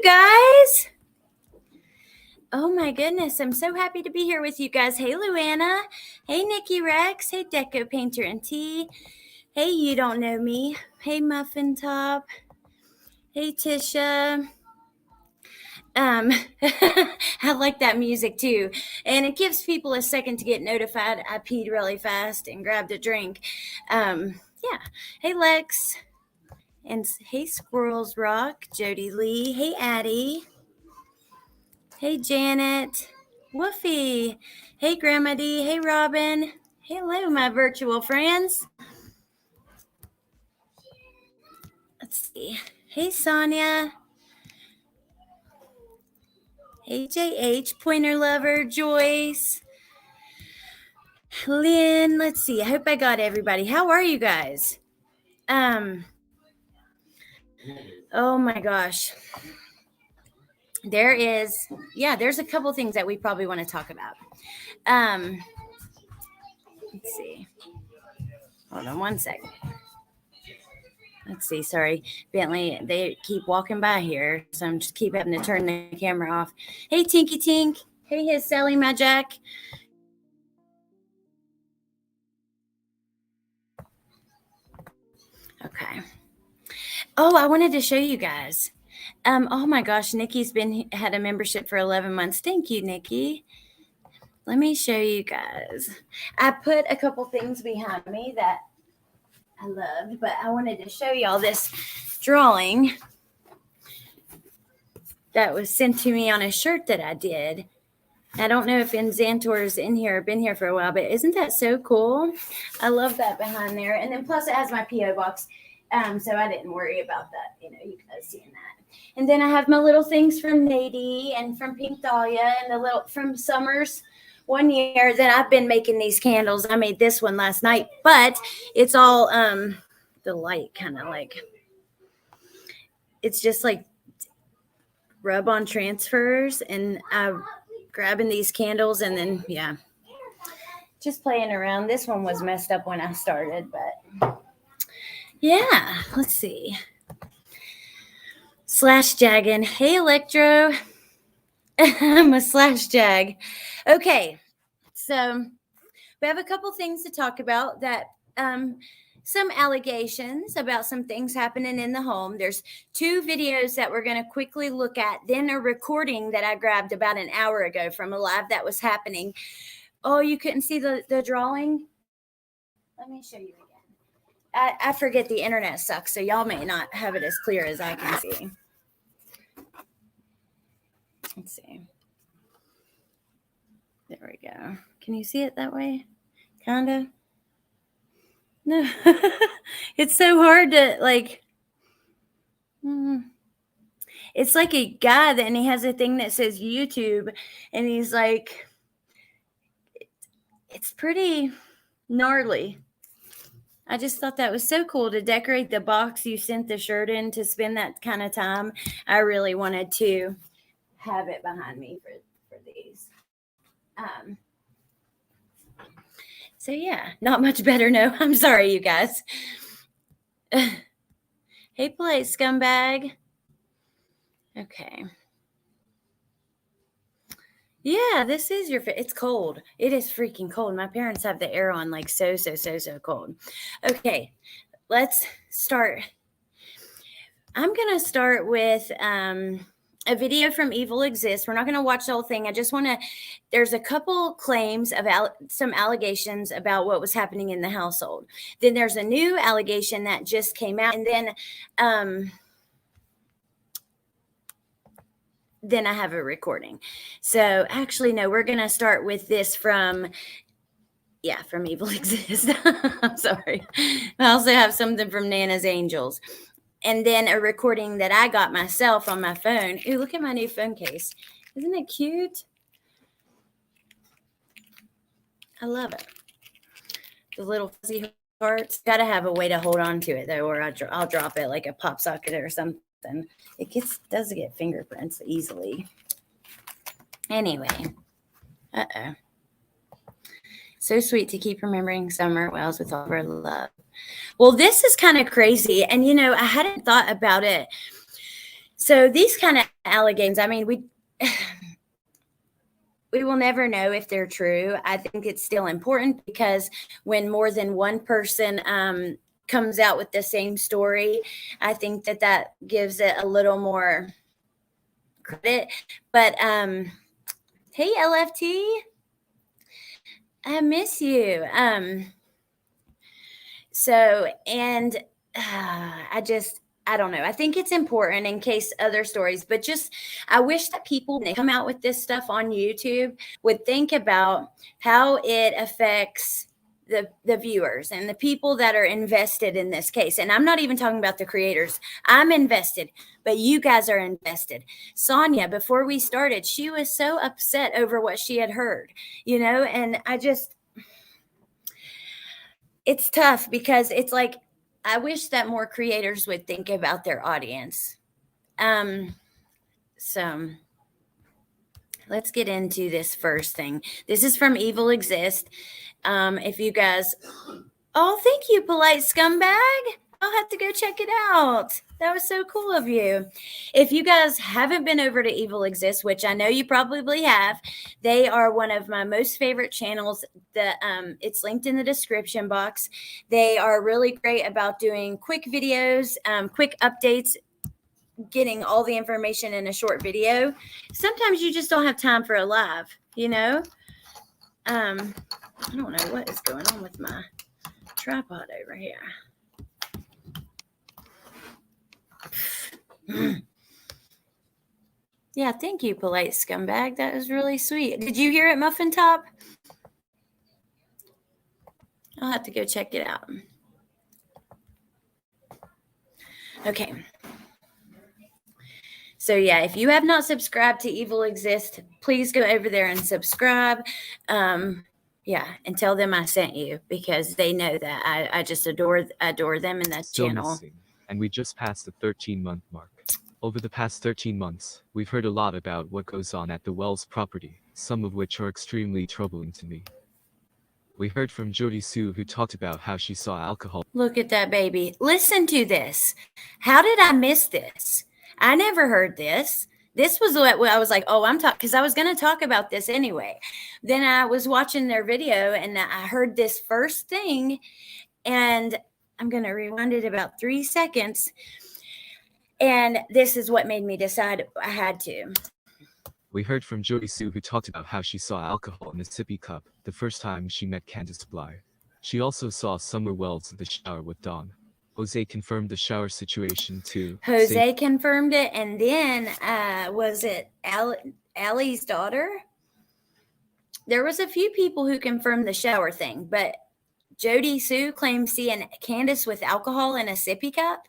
guys. Oh my goodness, I'm so happy to be here with you guys. Hey, Luana. Hey, Nikki Rex. Hey, Deco Painter and T. Hey, You Don't Know Me. Hey, Muffin Top. Hey, Tisha. I like that music too. And it gives people a second to get notified. I peed really fast and grabbed a drink. Yeah. Hey, Lex. And hey, Squirrels Rock. Jody Lee. Hey, Addie. Hey, Janet. Woofy. Hey, Grandma D. Hey, Robin. Hello, my virtual friends. Let's see. Hey, Sonia. Hey, JH. Pointer Lover. Joyce. Lynn. Let's see. I hope I got everybody. How are you guys? Oh my gosh. There's a couple things that we probably want to talk about. Let's see. Hold on one second. Let's see. Sorry, Bentley. They keep walking by here, so I'm just keep having to turn the camera off. Hey, Tinky Tink. Hey, his Sally Magic. Okay. Oh, I wanted to show you guys. Oh my gosh, Nikki's had a membership for 11 months. Thank you, Nikki. Let me show you guys. I put a couple things behind me that I loved, but I wanted to show y'all this drawing that was sent to me on a shirt that I did. I don't know if Xantor's in here, been here for a while, but isn't that so cool? I love that behind there. And then plus it has my P.O. box. So I didn't worry about that. You guys seeing that. And then I have my little things from Nady and from Pink Dahlia and the little from Summers. One year that I've been making these candles. I made this one last night, but it's all the light kind of like, it's just like rub on transfers, and I'm grabbing these candles and then just playing around. This one was messed up when I started, but yeah, let's see. Slash Jaggin. Hey, Electro. I'm a slash jag. Okay, so we have a couple things to talk about that some allegations about some things happening in the home. There's 2 videos that we're going to quickly look at, then a recording that I grabbed about an hour ago from a live that was happening. Oh, you couldn't see the drawing? Let me show you again. I forget the internet sucks, so y'all may not have it as clear as I can see. Let's see. There we go. Can you see it that way? Kinda? No. It's so hard to like. It's like a guy and he has a thing that says YouTube, and he's like, it's pretty gnarly. I just thought that was so cool to decorate the box you sent the shirt in to spend that kind of time. I really wanted to have it behind me for these. So yeah, not much better. No, I'm sorry, you guys. Hey, play scumbag. Okay. Yeah, this is it's cold. It is freaking cold. My parents have the air on like so cold. Okay, let's start. I'm going to start with a video from Evil Exists. We're not going to watch the whole thing. I just want to, there's a couple claims of some allegations about what was happening in the household. Then there's a new allegation that just came out. And then I have a recording. So actually, no, we're going to start with this from Evil Exists. I'm sorry. I also have something from Nana's Angels. And then a recording that I got myself on my phone. Ooh, look at my new phone case. Isn't it cute? I love it. The little fuzzy hearts. Got to have a way to hold on to it, though, or I'll drop it like a pop socket or something. It does get fingerprints easily. Anyway. Uh-oh. So sweet to keep remembering Summer Wells with all of her love. Well, this is kind of crazy. And, I hadn't thought about it. So these kind of allegations, I mean, we will never know if they're true. I think it's still important because when more than one person comes out with the same story, I think that gives it a little more credit. But hey, LFT, I miss you. So, and I don't know. I think it's important in case other stories, but just I wish that people, when they come out with this stuff on YouTube, would think about how it affects the viewers and the people that are invested in this case. And I'm not even talking about the creators. I'm invested, but you guys are invested. Sonia, before we started, she was so upset over what she had heard, and it's tough because it's like, I wish that more creators would think about their audience. So let's get into this first thing. This is from Evil Exist. If you guys, oh, thank you, polite scumbag. I'll have to go check it out. That was so cool of you. If you guys haven't been over to Evil Exist, which I know you probably have, they are one of my most favorite channels. It's linked in the description box. They are really great about doing quick videos, quick updates, getting all the information in a short video. Sometimes you just don't have time for a live, I don't know what is going on with my tripod over here. Yeah, thank you, polite scumbag. That was really sweet. Did you hear it, Muffin Top? I'll have to go check it out. Okay. So yeah, if you have not subscribed to Evil Exist, please go over there and subscribe. Yeah, and tell them I sent you because they know that I just adore them in that Still channel. missing, and we just passed the 13-month mark. Over the past 13 months, we've heard a lot about what goes on at the Wells property, some of which are extremely troubling to me. We heard from Jody Sue, who talked about how she saw alcohol. Look at that baby. Listen to this. How did I miss this? I never heard this. This was what I was like, oh, I'm talking, because I was going to talk about this anyway. Then I was watching their video and I heard this first thing, and I'm going to rewind it about 3 seconds. And this is what made me decide I had to. We heard from Jody Sue, who talked about how she saw alcohol in a sippy cup the first time she met Candace Bly. She also saw Summer Wells in the shower with Dawn. Jose confirmed the shower situation too. Jose confirmed it, and then was it Allie's daughter? There was a few people who confirmed the shower thing, but Jody Sue claims seeing Candace with alcohol in a sippy cup.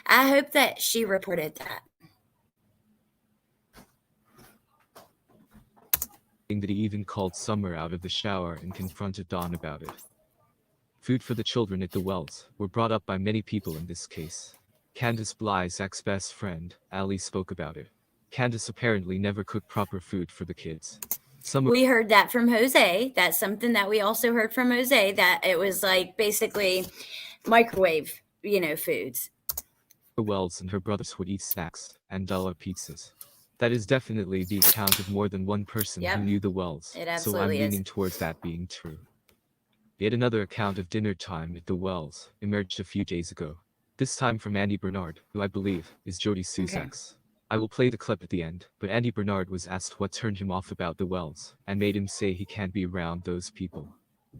I hope that she reported that. That he even called Summer out of the shower and confronted Dawn about it. Food for the children at the Wells were brought up by many people in this case. Candace Bly's ex-best friend, Allie, spoke about it. Candace apparently never cooked proper food for the kids. We heard that from Jose. That's something that we also heard from Jose, that it was like basically microwave, foods. Wells and her brothers would eat snacks and dollar pizzas. That is definitely the account of more than one person who knew the Wells, so I'm leaning towards that being true. Yet another account of dinner time at the Wells emerged a few days ago, this time from Andy Bernard, who I believe is Jody Sue's ex. I will play the clip at the end, but Andy Bernard was asked what turned him off about the Wells and made him say he can't be around those people.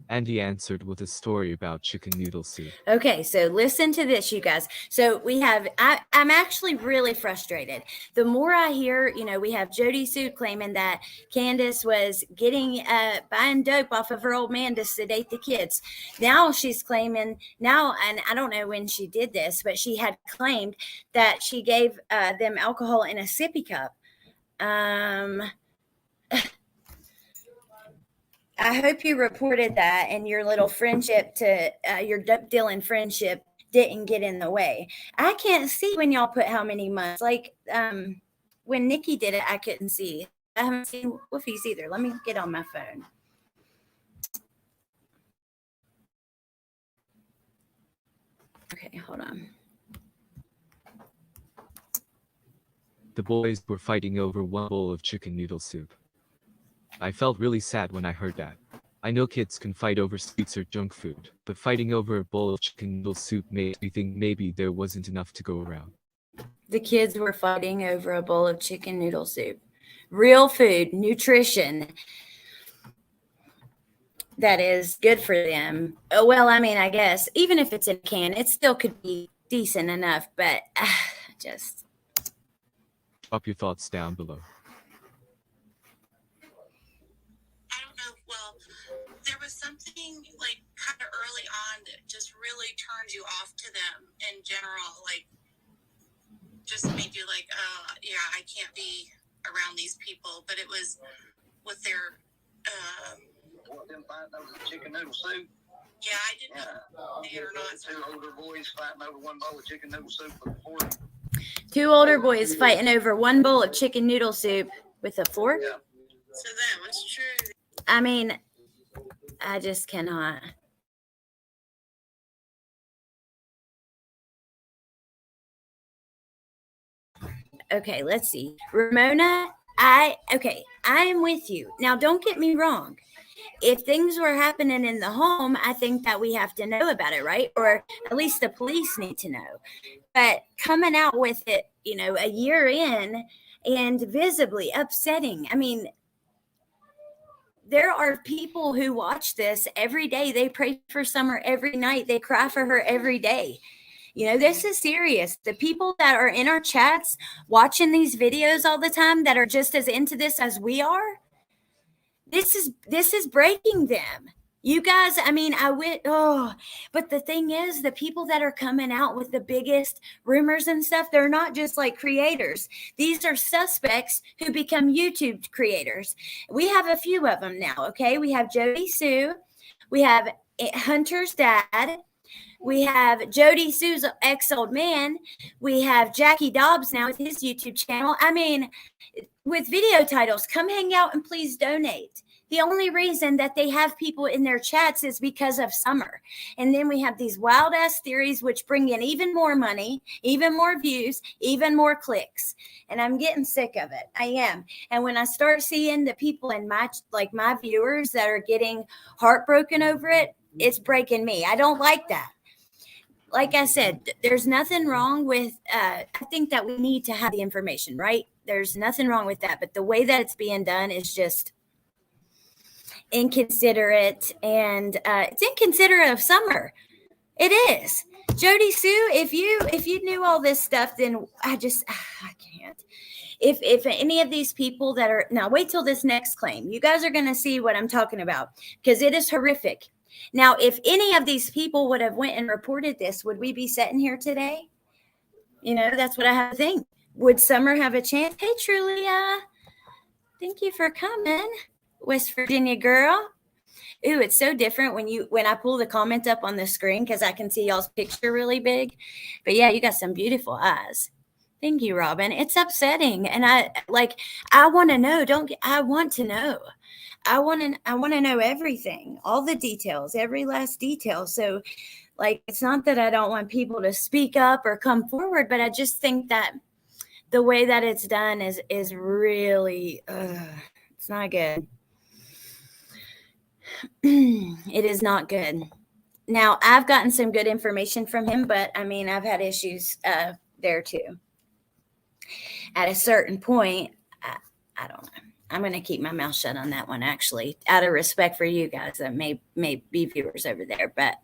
Andy answered with a story about chicken noodle soup. Okay, so listen to this, you guys. So I'm actually really frustrated. The more I hear, we have Jody Sue claiming that Candace was buying dope off of her old man to sedate the kids. Now she's claiming, and I don't know when she did this, but she had claimed that she gave them alcohol in a sippy cup. I hope you reported that and your little friendship your dope dealing friendship didn't get in the way. I can't see when y'all put how many months. Like when Nikki did it, I couldn't see. I haven't seen Woofie's either. Let me get on my phone. Okay, hold on. The boys were fighting over one bowl of chicken noodle soup. I felt really sad when I heard that. I know kids can fight over sweets or junk food, but fighting over a bowl of chicken noodle soup made me think maybe there wasn't enough to go around. The kids were fighting over a bowl of chicken noodle soup. Real food, nutrition that is good for them. Well, I mean, I guess even if it's in a can, it still could be decent enough, but just drop your thoughts down below. I don't know. Well, there was something like kind of early on that just really turned you off to them in general, like just made you like, yeah, I can't be around these people. But it was with their them fighting over the chicken noodle soup. Yeah, I didn't know they or not. Two older boys fighting over one bowl of chicken noodle soup with a fork. Two older boys fighting over one bowl of chicken noodle soup with a fork. Yeah. So that was true. I mean, I just cannot. Okay, let's see. Ramona, I am with you. Now, don't get me wrong. If things were happening in the home, I think that we have to know about it, right? Or at least the police need to know. But coming out with it, a year in and visibly upsetting. I mean, there are people who watch this every day. They pray for Summer every night. They cry for her every day. This is serious. The people that are in our chats watching these videos all the time that are just as into this as we are, this is breaking them. You guys, I mean, but the thing is, the people that are coming out with the biggest rumors and stuff, they're not just like creators. These are suspects who become YouTube creators. We have a few of them now, okay? We have Jody Sue. We have Hunter's dad. We have Jody Sue's ex-old man. We have Jackie Dobbs now with his YouTube channel. I mean, with video titles, come hang out and please donate. The only reason that they have people in their chats is because of Summer. And then we have these wild-ass theories which bring in even more money, even more views, even more clicks. And I'm getting sick of it. I am. And when I start seeing the people in my viewers that are getting heartbroken over it, it's breaking me. I don't like that. Like I said, there's nothing wrong with, I think that we need to have the information, right? There's nothing wrong with that. But the way that it's being done is just inconsiderate, and it's inconsiderate of Summer. It is. Jody Sue, if you knew all this stuff, then I can't. If any of these people that are, now wait till this next claim. You guys are going to see what I'm talking about, because it is horrific. Now, if any of these people would have went and reported this, would we be sitting here today? That's what I have to think. Would Summer have a chance? Hey, Trulia, thank you for coming. West Virginia girl. Ooh, it's so different when I pull the comment up on the screen, because I can see y'all's picture really big. But yeah, you got some beautiful eyes. Thank you, Robin. It's upsetting, and I want to know. I want to know. I want to know everything, all the details, every last detail. So, it's not that I don't want people to speak up or come forward, but I just think that the way that it's done is really, it's not good. It is not good. Now, I've gotten some good information from him, but I mean, I've had issues there too. At a certain point, I don't know. I'm going to keep my mouth shut on that one, actually, out of respect for you guys that may be viewers over there. But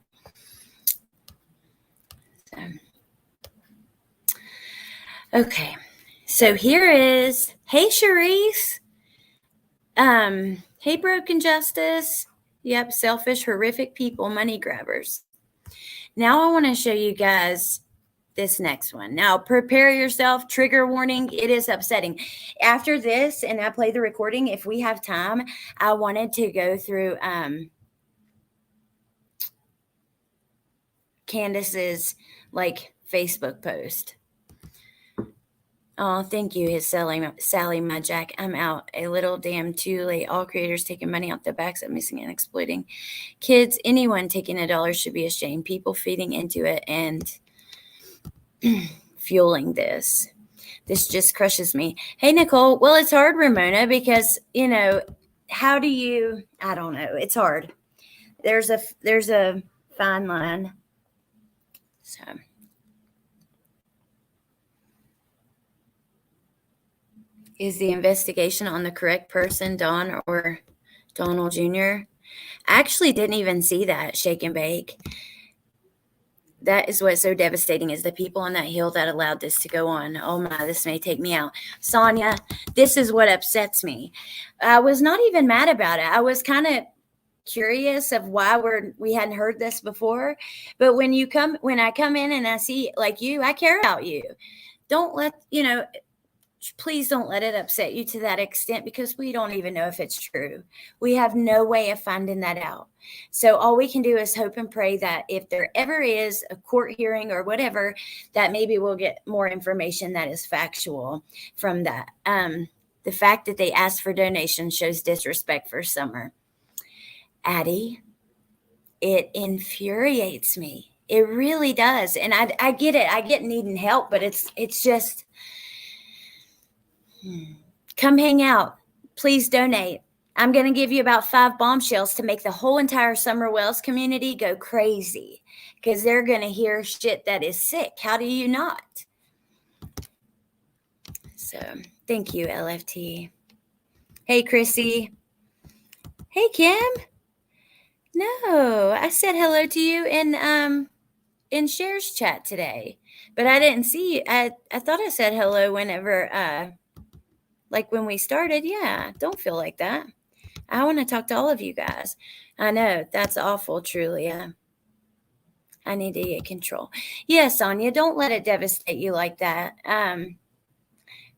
okay, so here is, hey, Charisse. Hey, Broken Justice. Yep, selfish, horrific people, money grabbers. Now I want to show you guys this next one. Now, prepare yourself. Trigger warning. It is upsetting. After this, and I play the recording, if we have time, I wanted to go through Candace's Facebook post. Oh, thank you, his Sally, my Jack. I'm out. A little damn too late. All creators taking money off the backs of missing and exploiting kids. Anyone taking $1 should be ashamed. People feeding into it and fueling this. This just crushes me. Hey, Nicole. Well, it's hard, Ramona, because, how do you, I don't know. It's hard. There's a fine line. So. Is the investigation on the correct person, Don or Donald Jr.? I actually didn't even see that shake and bake. That is what's so devastating, is the people on that hill that allowed this to go on. Oh my, this may take me out. Sonia, this is what upsets me. I was not even mad about it. I was kind of curious of why we hadn't heard this before. But when I come in and I see, like you, I care about you. Don't let, please don't let it upset you to that extent, because we don't even know if it's true. We have no way of finding that out. So all we can do is hope and pray that if there ever is a court hearing or whatever, that maybe we'll get more information that is factual from that. The fact that they asked for donations shows disrespect for Summer. Addie, it infuriates me. It really does. And I get it. I get needing help, but it's just... Come hang out. Please donate. I'm going to give you about 5 bombshells to make the whole entire Summer Wells community go crazy, because they're going to hear shit that is sick. How do you not? So thank you, LFT. Hey, Chrissy. Hey, Kim. No, I said hello to you in Cher's chat today, but I didn't see you. I thought I said hello whenever, like when we started. Yeah, don't feel like that. I want to talk to all of you guys. I know, that's awful, truly. I need to get control. Yeah, Sonia, don't let it devastate you like that.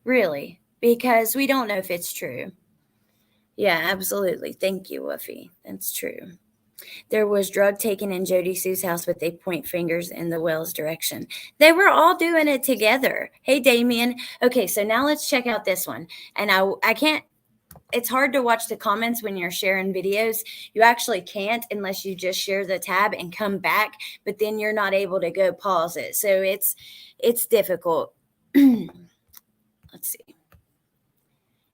Really, because we don't know if it's true. Yeah, absolutely. Thank you, Woofy. That's true. There was drug taken in Jody Sue's house, but they point fingers in the Wells direction. They were all doing it together. Hey, Damien. Okay, so now let's check out this one. And I can't, it's hard to watch the comments when you're sharing videos. You actually can't unless you just share the tab and come back, but then you're not able to go pause it. So it's difficult. Let's see.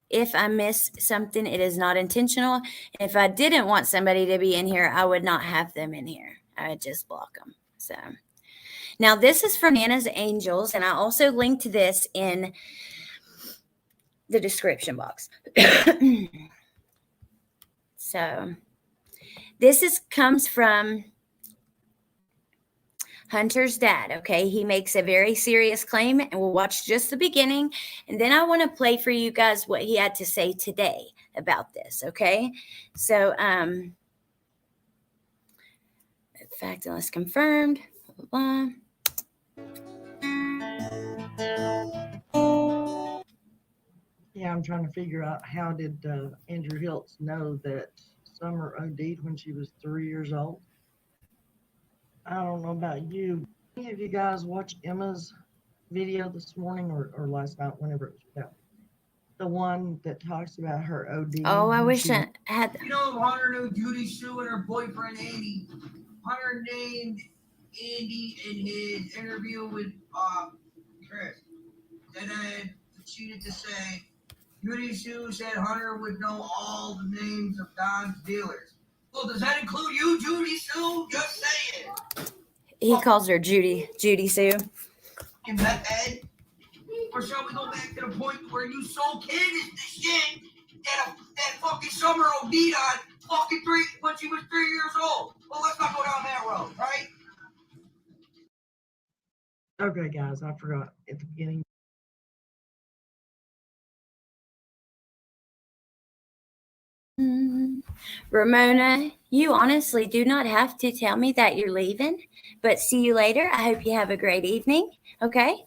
If I miss something, it is not intentional. If I didn't want somebody to be in here, I would not have them in here. I would just block them. So now this is from Nana's Angels, and I also linked this in the description box. So this comes from Hunter's dad, okay? He makes a very serious claim, and we'll watch just the beginning. And then I want to play for you guys what he had to say today about this, okay? So, fact unless confirmed, blah, blah. Yeah, I'm trying to figure out, how did Andrew Hiltz know that Summer OD'd when she was 3 years old? I don't know about you. Any of you guys watch Emma's video this morning or last night, whenever it was out? The one that talks about her OD. Oh, I wish I had. You know, Hunter knew Judy Sue and her boyfriend Andy. Hunter named Andy in his interview with Chris. Then I proceeded to say, Judy Sue said Hunter would know all the names of Don's dealers. Well, does that include you, Judy Sue? Just say it. He calls her Judy Sue. And that Ed? Or shall we go back to the point where you sold Candace the shit that fucking Summer OD'd on fucking when she was 3 years old? Well, let's not go down that road, right? Okay, guys, I forgot at the beginning. Ramona, you honestly do not have to tell me that you're leaving, but see you later. I hope you have a great evening. Okay.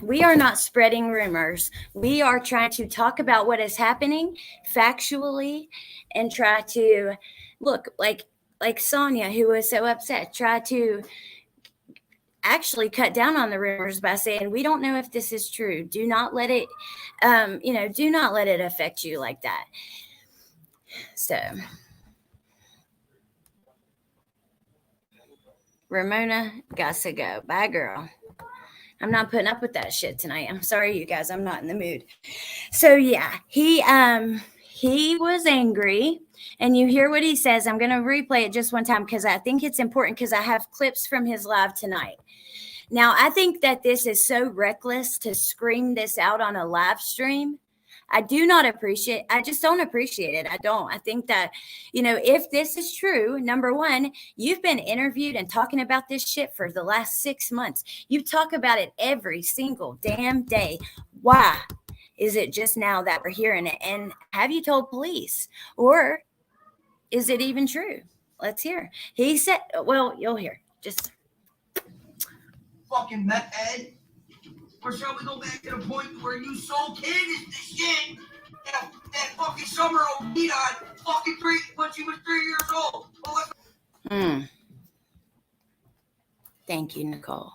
We are not spreading rumors. We are trying to talk about what is happening factually and try to look like Sonia, who was so upset, try to actually cut down on the rumors by saying, we don't know if this is true. Do not let it, do not let it affect you like that. So Ramona got to go. Bye, girl. I'm not putting up with that shit tonight. I'm sorry, you guys. I'm not in the mood. So yeah, he was angry, and you hear what he says. I'm going to replay it just one time because I think it's important, because I have clips from his live tonight. Now, I think that this is so reckless to scream this out on a live stream. I just don't appreciate it. I don't. I think that, if this is true, number one, you've been interviewed and talking about this shit for the last 6 months. You talk about it every single damn day. Why is it just now that we're hearing it? And have you told police? Or is it even true? Let's hear. He said, well, you'll hear. Just fucking meth head. Or shall we go back to the point where you sold Candace the shit that fucking Summer OD'd on fucking when she was 3 years old? Thank you, Nicole.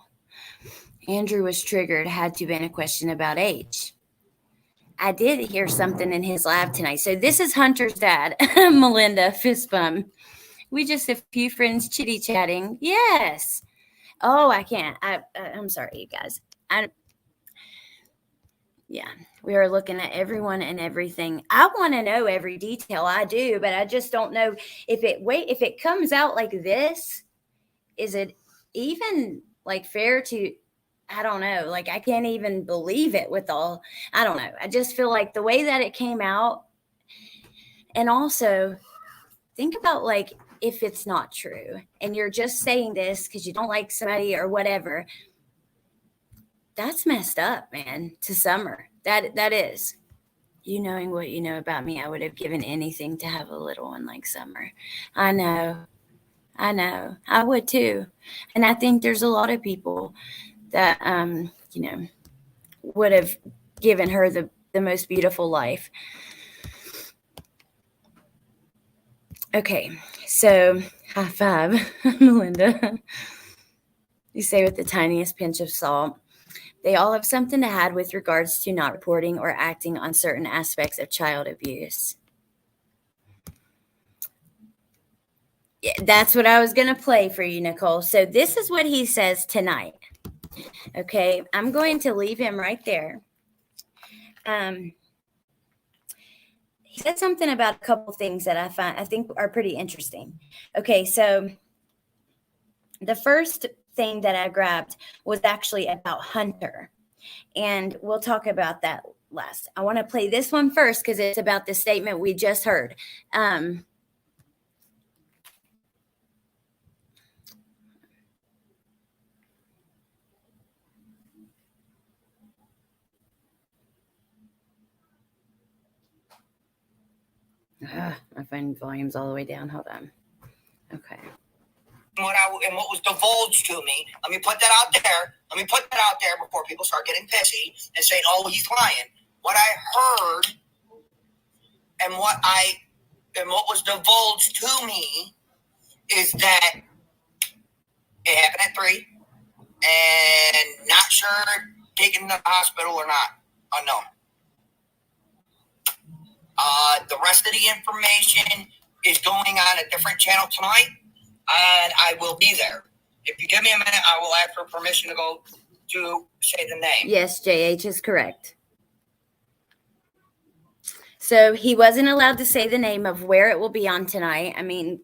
Andrew was triggered. Had to been a question about age. I did hear something in his live tonight. So this is Hunter's dad, Melinda, fist bump. We just a few friends chitty chatting. Yes. Oh, I can't. I'm sorry, you guys. Yeah, we are looking at everyone and everything. I want to know every detail. I do, but I just don't know if it comes out like this, is it even like fair to, I don't know. Like, I can't even believe it with all, I don't know. I just feel like the way that it came out, and also think about like, if it's not true and you're just saying this because you don't like somebody or whatever, that's messed up, man, to Summer. That is. You knowing what you know about me, I would have given anything to have a little one like Summer. I know. I would too. And I think there's a lot of people that, would have given her the most beautiful life. Okay, so high five, Melinda. You say with the tiniest pinch of salt. They all have something to hide with regards to not reporting or acting on certain aspects of child abuse. Yeah, that's what I was going to play for you, Nicole. So this is what he says tonight. Okay, I'm going to leave him right there. He said something about a couple things that I think are pretty interesting. Okay, so the first thing that I grabbed was actually about Hunter, and we'll talk about that last. I want to play this one first because it's about the statement we just heard. I find volume's all the way down. Hold on. Okay. What was divulged to me, let me put that out there before people start getting pissy and saying, oh, he's lying. What I heard and what was divulged to me is that it happened at 3 and not sure taken to the hospital or not, unknown. The rest of the information is going on a different channel tonight, and I will be there. If you give me a minute, I will ask for permission to go to say the name. Yes, JH is correct. So he wasn't allowed to say the name of where it will be on tonight. I mean,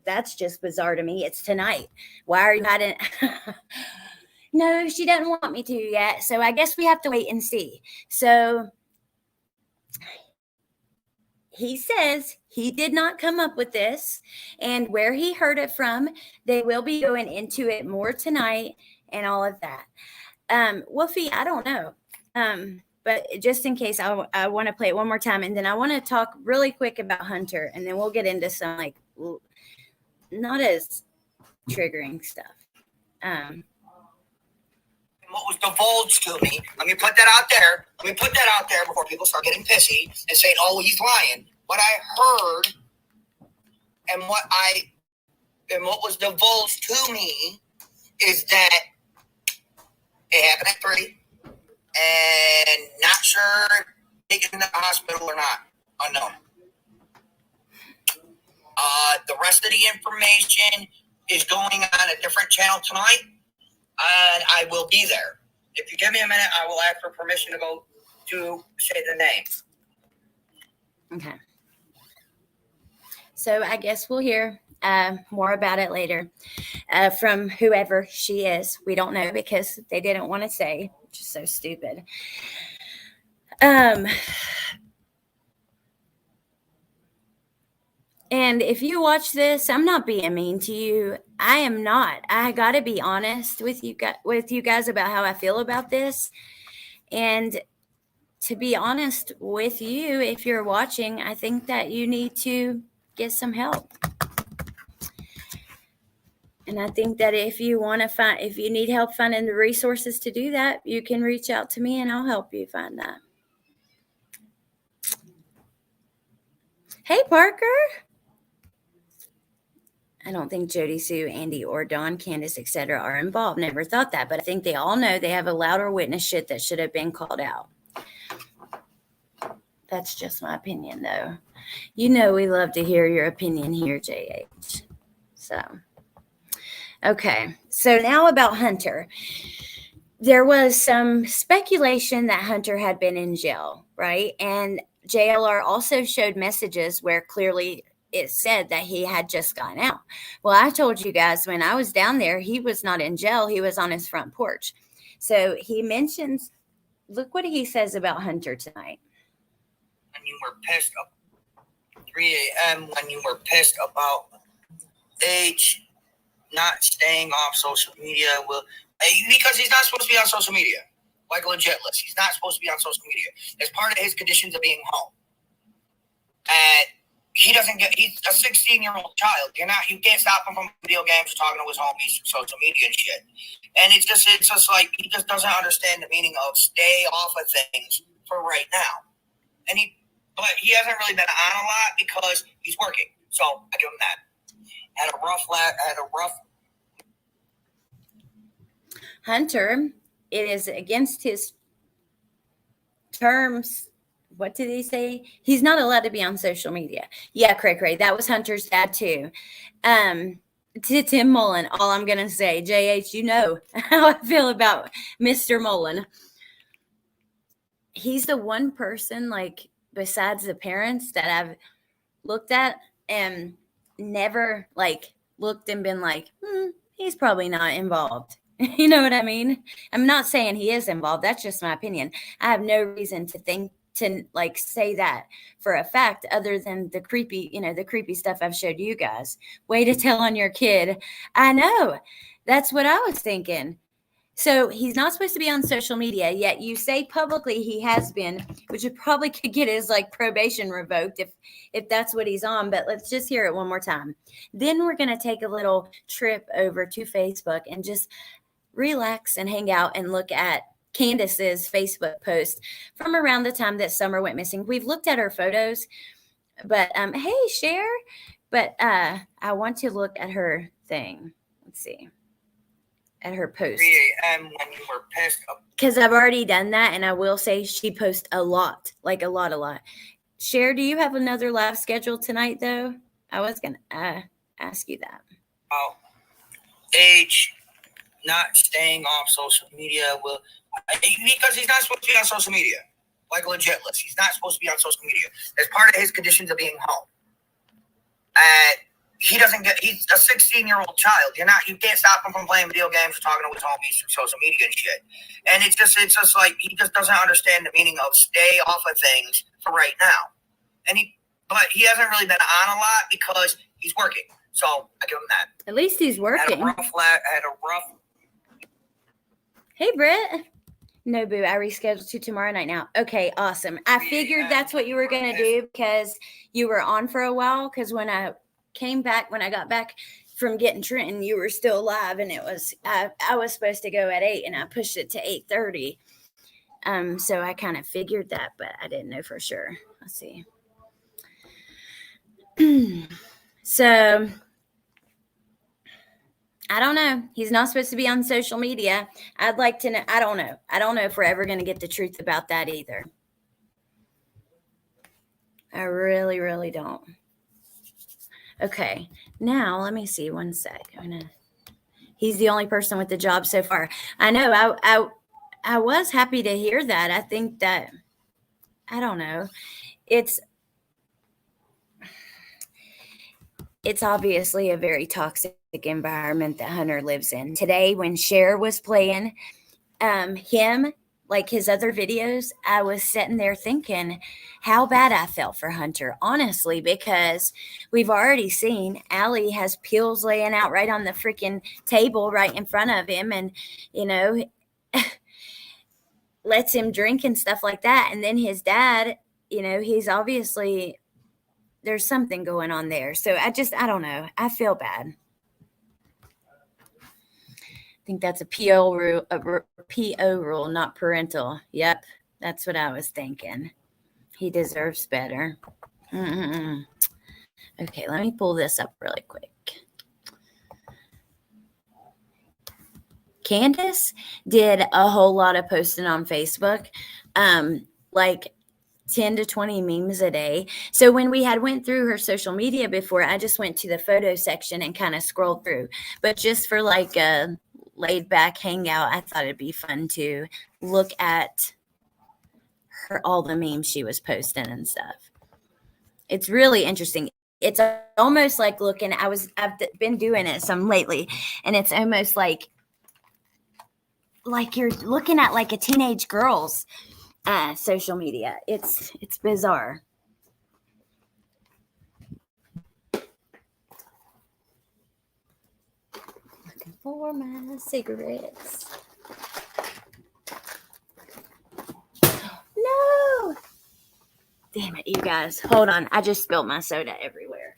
that's just bizarre to me. It's tonight. Why are you hiding? No, she doesn't want me to yet. So I guess we have to wait and see. So he says he did not come up with this, and where he heard it from, they will be going into it more tonight and all of that. Wolfie, I don't know. But just in case, I want to play it one more time, and then I want to talk really quick about Hunter, and then we'll get into some like not as triggering stuff. What was divulged to me, let me put that out there before people start getting pissy and saying, oh, he's lying. What I heard and what was divulged to me is that It happened at 3. And not sure taken to the hospital or not. Unknown. The rest of the information is going on a different channel tonight, and I will be there. If you give me a minute, I will ask for permission to go to say the name. Okay. So I guess we'll hear more about it later from whoever she is. We don't know because they didn't want to say, which is so stupid. And if you watch this, I'm not being mean to you. I am not. I got to be honest with you guys about how I feel about this. And to be honest with you, if you're watching, I think that you need to get some help. And I think that if you need help finding the resources to do that, you can reach out to me and I'll help you find that. Hey, Parker. I don't think Jody, Sue, Andy, or Dawn, Candace, etc. are involved. Never thought that, but I think they all know they have a louder witness shit that should have been called out. That's just my opinion, though. You know we love to hear your opinion here, JH. So, okay. So now about Hunter. There was some speculation that Hunter had been in jail, right? And JLR also showed messages where clearly it said that he had just gotten out. Well, I told you guys when I was down there, he was not in jail. He was on his front porch. So he mentions, look what he says about Hunter tonight. When you were pissed up 3 a.m., when you were pissed about H not staying off social media, because he's not supposed to be on social media. Like legitless. He's not supposed to be on social media. It's part of his conditions of being home. And he's a 16-year-old child. You can't stop him from video games or talking to his homies through social media and shit. And it's just like he just doesn't understand the meaning of stay off of things for right now. But he hasn't really been on a lot because he's working. So I give him that. Had a rough. Hunter, it is against his terms. What did he say? He's not allowed to be on social media. Yeah, cray. That was Hunter's dad too. To Tim Mullen, all I'm going to say, JH, you know how I feel about Mr. Mullen. He's the one person, like, besides the parents that I've looked at and never, like, looked and been like, he's probably not involved. You know what I mean? I'm not saying he is involved. That's just my opinion. I have no reason to like say that for a fact other than the creepy stuff I've showed you guys. Way to tell on your kid. I know. That's what I was thinking. So he's not supposed to be on social media, yet you say publicly he has been, which you probably could get his like probation revoked if that's what he's on. But let's just hear it one more time. Then we're going to take a little trip over to Facebook and just relax and hang out and look at Candace's Facebook post from around the time that Summer went missing. We've looked at her photos, but hey, share. But I want to look at her thing. Let's see. At her post. 3 a.m. when you were pissed. Because I've already done that, and I will say she posts a lot, like a lot. Cher, do you have another live schedule tonight, though? I was going to ask you that. Oh, H not staying off social media because he's not supposed to be on social media. Like legitless. He's not supposed to be on social media. It's part of his conditions of being home. And he's a 16-year-old child. You can't stop him from playing video games or talking to his homies through social media and shit. And it's just like he just doesn't understand the meaning of stay off of things for right now. But he hasn't really been on a lot because he's working. So I give him that. At least he's working. Had a rough. Hey, Britt. No, boo. I rescheduled to tomorrow night now. Okay, awesome. I figured that's what you were going to do because you were on for a while. Because when I got back from getting Trenton, you were still alive. And I was supposed to go at 8 and I pushed it to 8:30. So I kind of figured that, but I didn't know for sure. Let's see. So I don't know. He's not supposed to be on social media. I'd like to know. I don't know. I don't know if we're ever going to get the truth about that either. I really, really don't. Okay. Now, let me see. One sec. He's the only person with the job so far. I know. I was happy to hear that. I think that, I don't know. It's obviously a very toxic environment that Hunter lives in. Today, when Cher was playing him, like his other videos, I was sitting there thinking how bad I felt for Hunter, honestly, because we've already seen Allie has pills laying out right on the freaking table right in front of him, and, lets him drink and stuff like that. And then his dad, he's obviously, there's something going on there. So I don't know. I feel bad. I think that's a PO rule, not parental. Yep. That's what I was thinking. He deserves better. Okay, let me pull this up really quick. Candace did a whole lot of posting on Facebook, like 10 to 20 memes a day. So when we had went through her social media before, I just went to the photo section and kind of scrolled through. But just for like a laid back hangout, I thought it'd be fun to look at all the memes she was posting and stuff. It's really interesting. It's almost like looking, I've been doing it some lately, and it's almost like you're looking at like a teenage girl's social media. It's bizarre. Looking for my cigarettes. No! Damn it, you guys. Hold on. I just spilled my soda everywhere.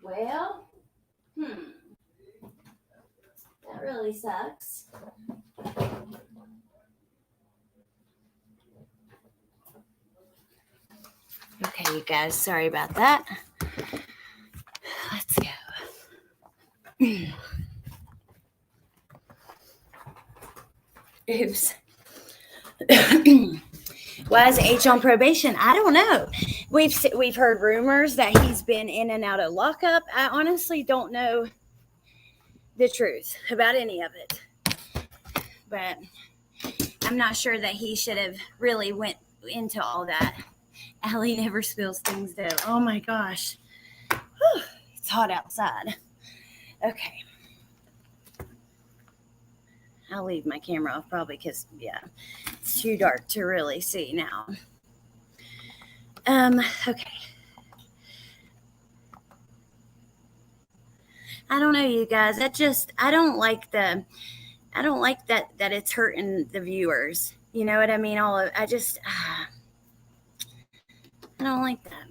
Well, that really sucks. Okay, you guys, sorry about that. Let's go. Oops. Why is H on probation? I don't know. We've heard rumors that he's been in and out of lockup. I honestly don't know the truth about any of it. But I'm not sure that he should have really went into all that. Allie never spills things though. Oh my gosh. Whew, it's hot outside. Okay. I'll leave my camera off probably because, yeah, it's too dark to really see now. Okay. I don't know, you guys. I don't like that it's hurting the viewers. You know what I mean? I don't like that.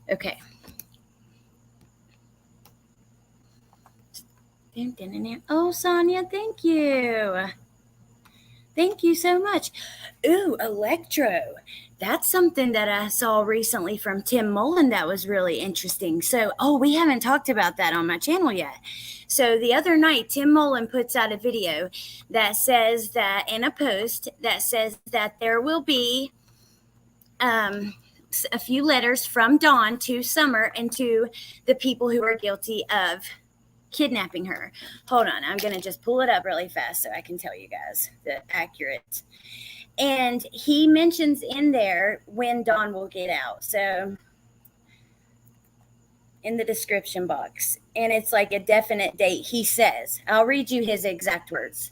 Okay. Oh, Sonia, thank you. Thank you so much. Ooh, Electro. That's something that I saw recently from Tim Mullen that was really interesting. So, we haven't talked about that on my channel yet. So the other night, Tim Mullen puts out a video that says that, in a post that says that there will be a few letters from Dawn to Summer and to the people who are guilty of kidnapping her. Hold on, I'm going to just pull it up really fast so I can tell you guys the accurate. And he mentions in there when Dawn will get out. So in the description box, and it's like a definite date. He says, I'll read you his exact words.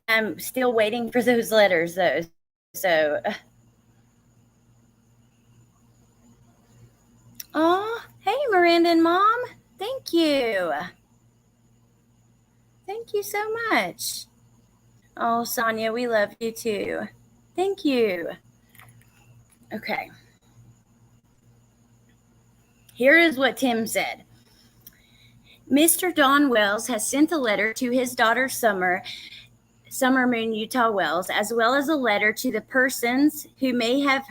I'm still waiting for those letters though. So, oh, hey, Miranda and Mom. Thank you. Thank you so much. Oh, Sonia, we love you too. Thank you. Okay. Here is what Tim said. Mr. Don Wells has sent a letter to his daughter Summer Moon Utah Wells, as well as a letter to the persons who may have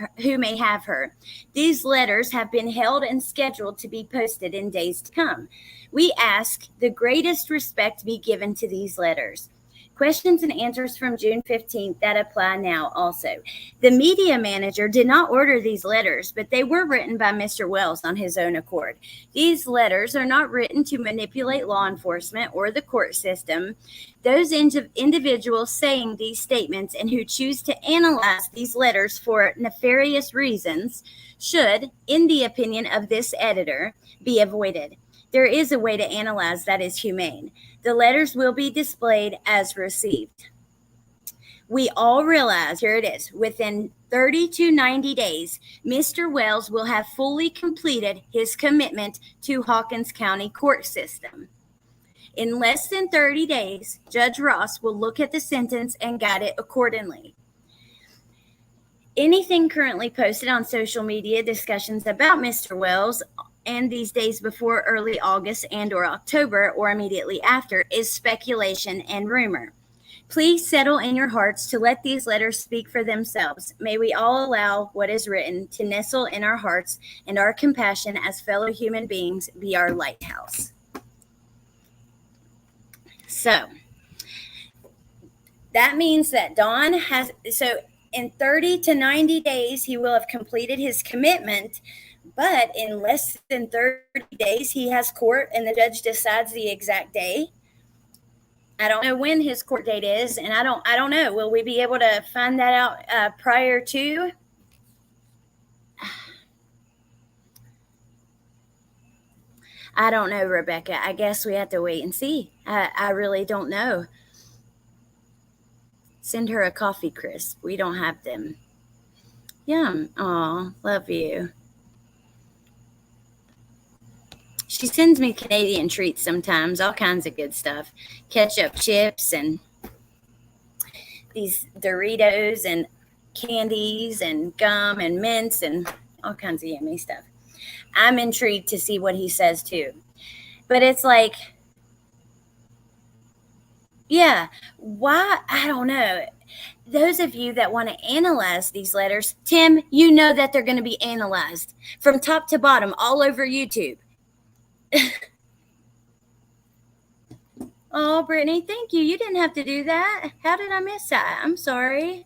her. These letters have been held and scheduled to be posted in days to come. We ask the greatest respect be given to these letters. Questions and answers from June 15th that apply now also. The media manager did not order these letters, but they were written by Mr. Wells on his own accord. These letters are not written to manipulate law enforcement or the court system. Those individuals saying these statements and who choose to analyze these letters for nefarious reasons should, in the opinion of this editor, be avoided. There is a way to analyze that is humane. The letters will be displayed as received. We all realize, here it is, within 30 to 90 days, Mr. Wells will have fully completed his commitment to Hawkins County court system. In less than 30 days, Judge Ross will look at the sentence and guide it accordingly. Anything currently posted on social media, discussions about Mr. Wells and these days before early August and or October or immediately after is speculation and rumor. Please settle in your hearts to let these letters speak for themselves. May we all allow what is written to nestle in our hearts, and our compassion as fellow human beings be our lighthouse. So that means that Don has, so in 30 to 90 days, he will have completed his commitment, but in less than 30 days, he has court and the judge decides the exact day. I don't know when his court date is, and I don't know. Will we be able to find that out prior to? I don't know, Rebecca. I guess we have to wait and see. I really don't know. Send her a coffee crisp. We don't have them. Yum. Aw, love you. She sends me Canadian treats sometimes, all kinds of good stuff. Ketchup chips and these Doritos and candies and gum and mints and all kinds of yummy stuff. I'm intrigued to see what he says too. But it's like, yeah, why? I don't know. Those of you that want to analyze these letters, Tim, you know that they're going to be analyzed from top to bottom all over YouTube. Oh, Brittany, thank you. You didn't have to do that. How did I miss that? I'm sorry.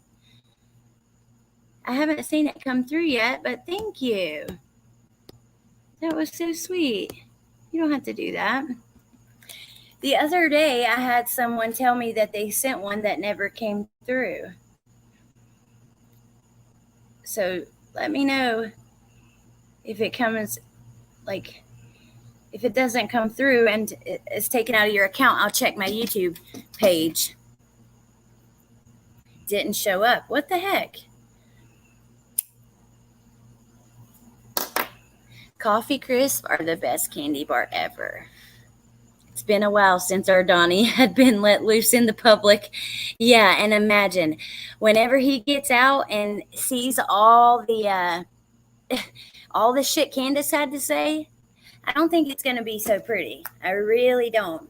I haven't seen it come through yet, but thank you. That was so sweet. You don't have to do that. The other day, I had someone tell me that they sent one that never came through. So let me know if it comes, like, if it doesn't come through and it's taken out of your account, I'll check my YouTube page. Didn't show up. What the heck? Coffee Crisp are the best candy bar ever. It's been a while since our Donnie had been let loose in the public. Yeah, and imagine whenever he gets out and sees all the shit Candace had to say, I don't think it's going to be so pretty. I really don't.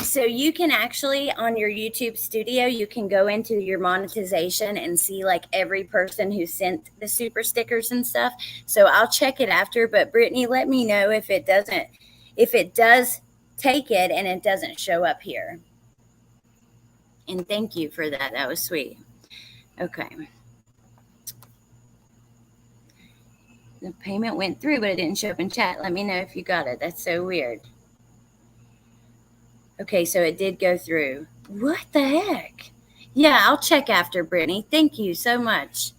So you can actually, on your YouTube studio, you can go into your monetization and see like every person who sent the super stickers and stuff. So I'll check it after, but Brittany, let me know if it does take it and it doesn't show up here. And thank you for that. That was sweet. Okay. The payment went through, but it didn't show up in chat. Let me know if you got it. That's so weird. Okay, so it did go through. What the heck? Yeah, I'll check after, Brittany. Thank you so much.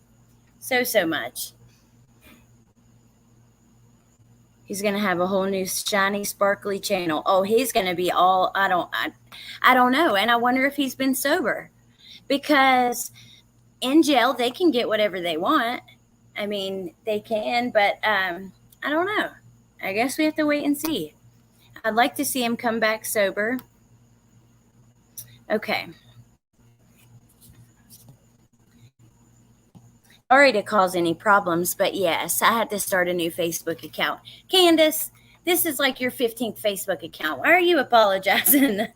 So much. He's going to have a whole new shiny, sparkly channel. Oh, he's going to be all, I don't know. And I wonder if he's been sober. Because in jail, they can get whatever they want. I mean, they can, but I don't know. I guess we have to wait and see. I'd like to see him come back sober. Okay. Sorry to cause any problems, but yes, I had to start a new Facebook account. Candace, this is like your 15th Facebook account. Why are you apologizing?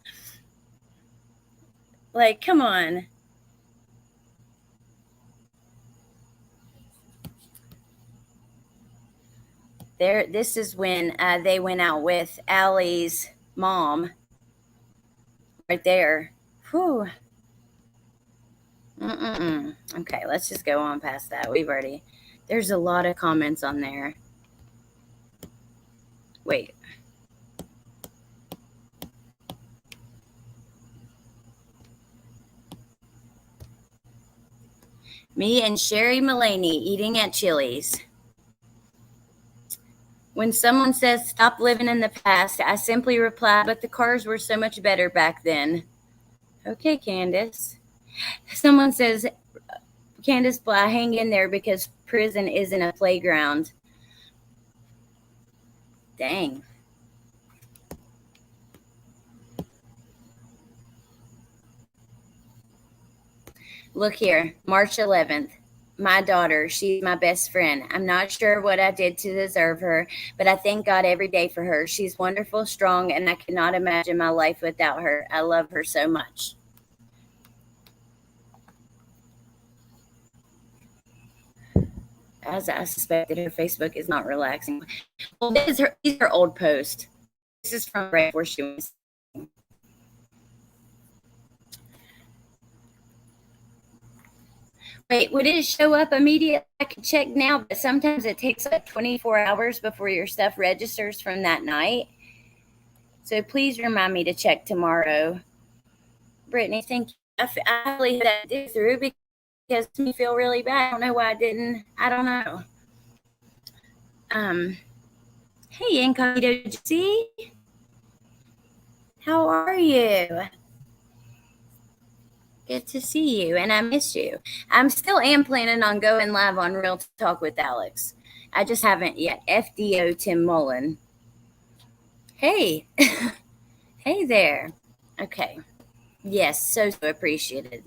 Like, come on. This is when they went out with Allie's mom. Right there. Whew. Okay, let's just go on past that. There's a lot of comments on there. Wait. Me and Sherry Mullaney eating at Chili's. When someone says, stop living in the past, I simply reply, but the cars were so much better back then. Okay, Candace. Someone says, Candace Bly, hang in there because prison isn't a playground. Dang. Look here, March 11th. My daughter, she's my best friend. I'm not sure what I did to deserve her, but I thank God every day for her. She's wonderful, strong, and I cannot imagine my life without her. I love her so much. As I suspected, her Facebook is not relaxing. Well, these are old posts. This is from right before she was. Wait, would it show up immediately? I can check now, but sometimes it takes like 24 hours before your stuff registers from that night. So please remind me to check tomorrow. Brittany, thank you. I believe that I did through because it makes me feel really bad. I don't know why I didn't. I don't know. Hey, Incognito, did you see? How are you? Good to see you, and I miss you. I'm still planning on going live on Real Talk with Alex. I just haven't yet. FDO Tim Mullen. Hey. Hey there. Okay. Yes, so appreciated.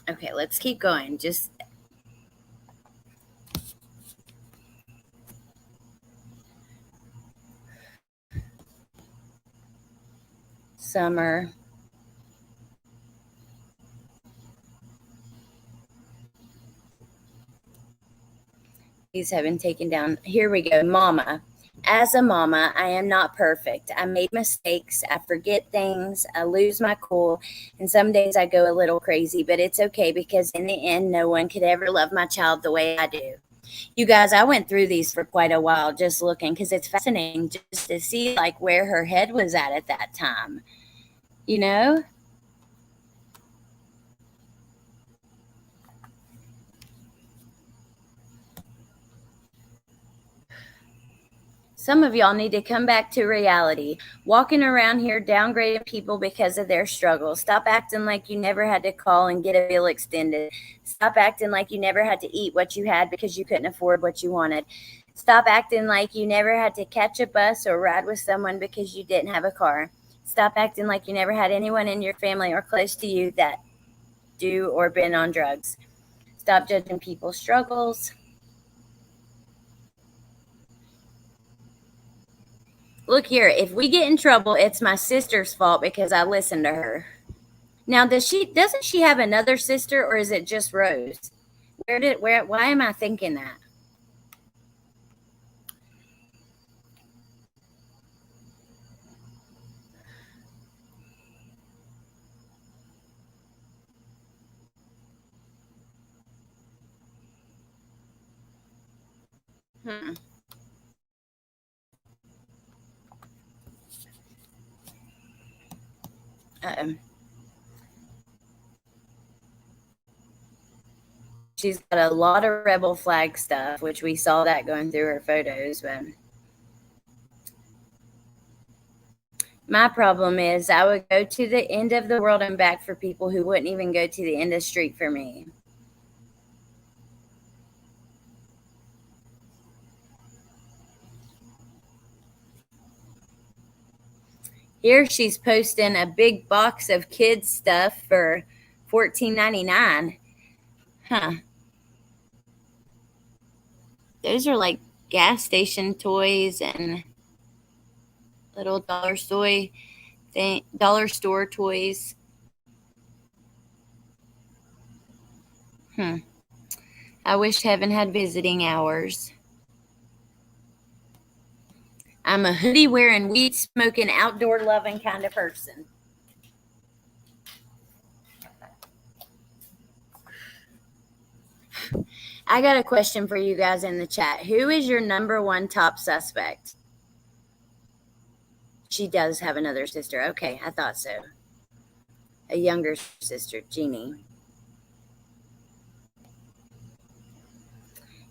Okay, let's keep going. Just Summer. These have been taken down. Here we go. Mama. As a mama, I am not perfect. I made mistakes. I forget things. I lose my cool. And some days I go a little crazy, but it's okay because in the end, no one could ever love my child the way I do. You guys, I went through these for quite a while just looking because it's fascinating just to see like where her head was at that time. You know? Some of y'all need to come back to reality. Walking around here downgrading people because of their struggles. Stop acting like you never had to call and get a bill extended. Stop acting like you never had to eat what you had because you couldn't afford what you wanted. Stop acting like you never had to catch a bus or ride with someone because you didn't have a car. Stop acting like you never had anyone in your family or close to you that do or been on drugs. Stop judging people's struggles. Look here, if we get in trouble, it's my sister's fault because I listened to her. Now, doesn't she have another sister or is it just Rose? Why am I thinking that? Uh-oh. She's got a lot of rebel flag stuff, which we saw that going through her photos. But my problem is I would go to the end of the world and back for people who wouldn't even go to the end of the street for me. Here she's posting a big box of kids stuff for $14.99. Huh. Those are like gas station toys and little dollar store toys. I wish heaven had visiting hours. I'm a hoodie wearing, weed smoking, outdoor loving kind of person. I got a question for you guys in the chat. Who is your number one top suspect? She does have another sister. Okay, I thought so. A younger sister, Jeannie.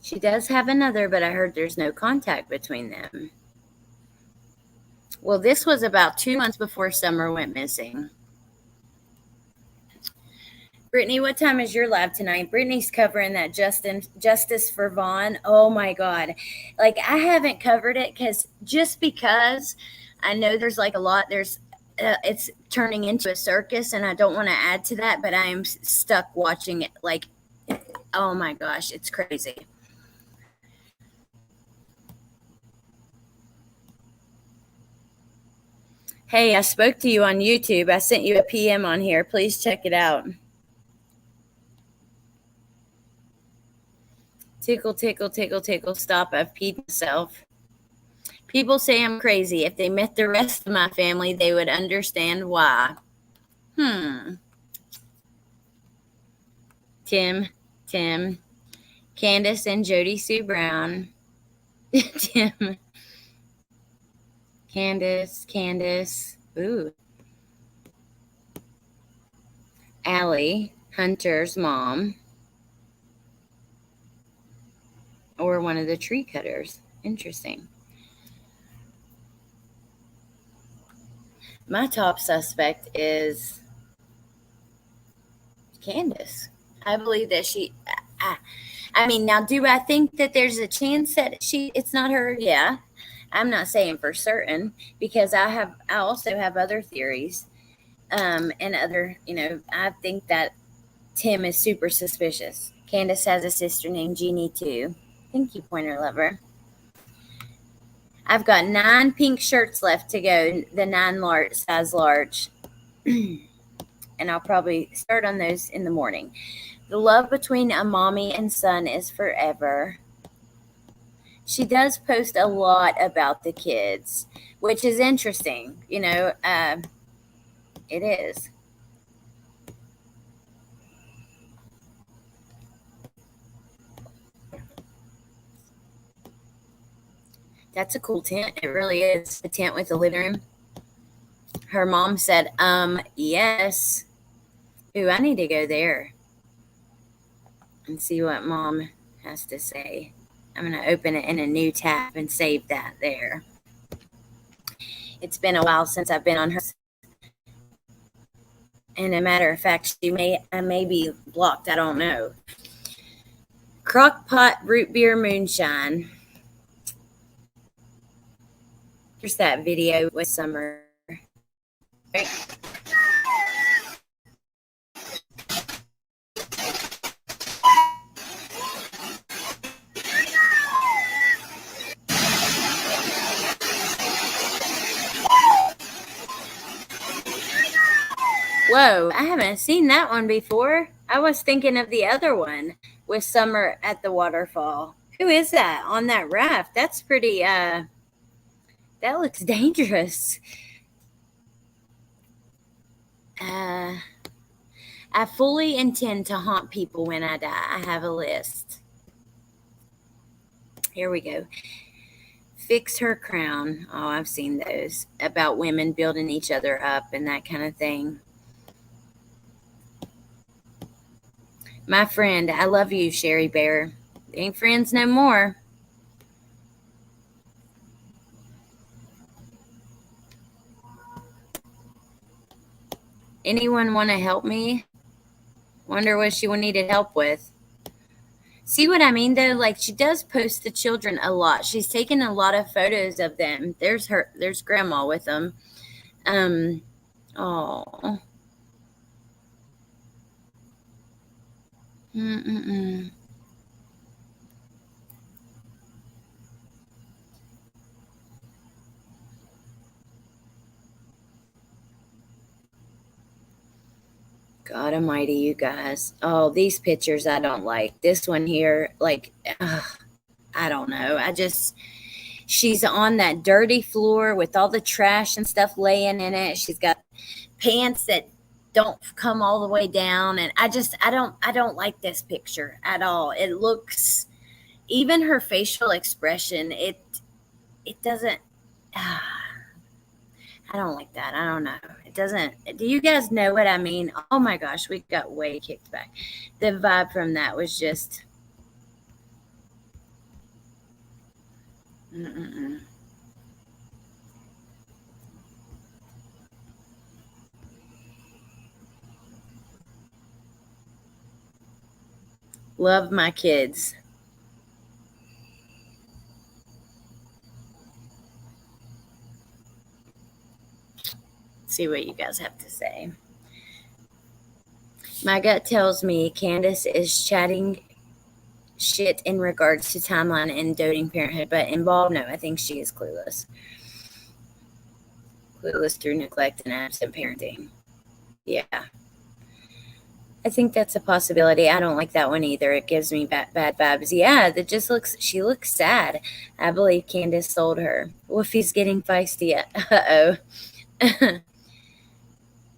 She does have another, but I heard there's no contact between them. Well, this was about 2 months before Summer went missing. Brittany, what time is your live tonight? Brittany's covering that Justice for Vaughn. Oh my God. Like, I haven't covered it because I know there's like a lot, it's turning into a circus and I don't want to add to that, but I am stuck watching it. Like, oh my gosh, it's crazy. Hey, I spoke to you on YouTube. I sent you a PM on here. Please check it out. Tickle, tickle, tickle, tickle. Stop. I've peed myself. People say I'm crazy. If they met the rest of my family, they would understand why. Tim, Candace and Jody Sue Brown. Tim. Candace. Ooh. Allie, Hunter's mom. Or one of the tree cutters. Interesting. My top suspect is Candace. I believe that I mean, now, do I think that there's a chance that it's not her? Yeah. I'm not saying for certain because I also have other theories. And other, I think that Tim is super suspicious. Candace has a sister named Jeannie too. Thank you, Pointer Lover. I've got 9 pink shirts left to go, the 9 size large. And I'll probably start on those in the morning. The love between a mommy and son is forever. She does post a lot about the kids, which is interesting. It is. That's a cool tent. It really is. A tent with a living room. Her mom said, yes. Ooh, I need to go there and see what mom has to say. I'm going to open it in a new tab and save that there. It's been a while since I've been on her. And a matter of fact, I may be blocked. I don't know. Crockpot root beer moonshine. Here's that video with Summer. Whoa, I haven't seen that one before. I was thinking of the other one with Summer at the waterfall. Who is that on that raft? That's pretty, that looks dangerous. I fully intend to haunt people when I die. I have a list. Here we go. Fix Her Crown. Oh, I've seen those about women building each other up and that kind of thing. My friend, I love you, Sherry Bear. Ain't friends no more. Anyone want to help me? Wonder what she needed help with. See what I mean, though? Like, she does post the children a lot. She's taken a lot of photos of them. There's Grandma with them. Oh. God almighty, you guys. Oh, these pictures I don't like. This one here, like, I don't know. She's on that dirty floor with all the trash and stuff laying in it. She's got pants that don't come all the way down. And I don't like this picture at all. It looks, even her facial expression, it doesn't, I don't like that. I don't know. It doesn't. Do you guys know what I mean? Oh my gosh, we got way kicked back. The vibe from that was just. Love my kids. See what you guys have to say. My gut tells me Candace is chatting shit in regards to timeline and doting parenthood, but involved, no, I think she is clueless. Clueless through neglect and absent parenting. Yeah. I think that's a possibility. I don't like that one either. It gives me bad vibes. Yeah, she looks sad. I believe Candace sold her. Wolfie's getting feisty. Uh-oh.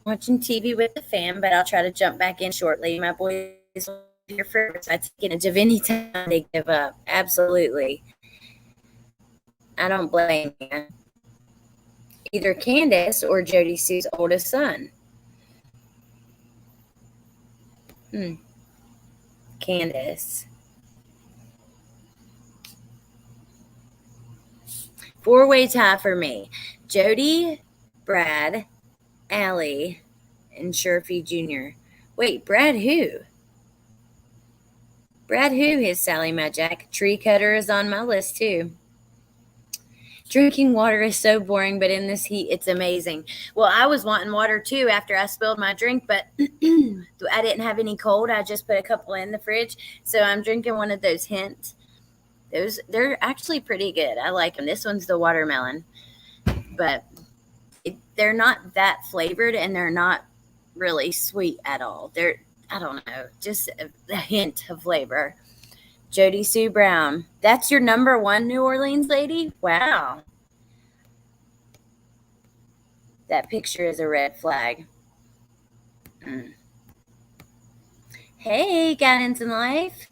Watching TV with the fam, but I'll try to jump back in shortly. My boys will be here first. I take advantage of any time they give up. Absolutely. I don't blame you. Either Candace or Jody Sue's oldest son. Candace. 4-way tie for me. Jody, Brad, Allie, and Sherfy Jr. Wait, Brad who? Brad who is Sally Magic. Tree cutter is on my list too. Drinking water is so boring, but in this heat, it's amazing. Well, I was wanting water too after I spilled my drink, but I didn't have any cold. I just put a couple in the fridge. So I'm drinking one of those Hint. They're actually pretty good. I like them. This one's the watermelon, but they're not that flavored and they're not really sweet at all. I don't know, just a hint of flavor. Jody Sue Brown. That's your number one New Orleans lady? Wow. That picture is a red flag. Hey, Guidance in Life.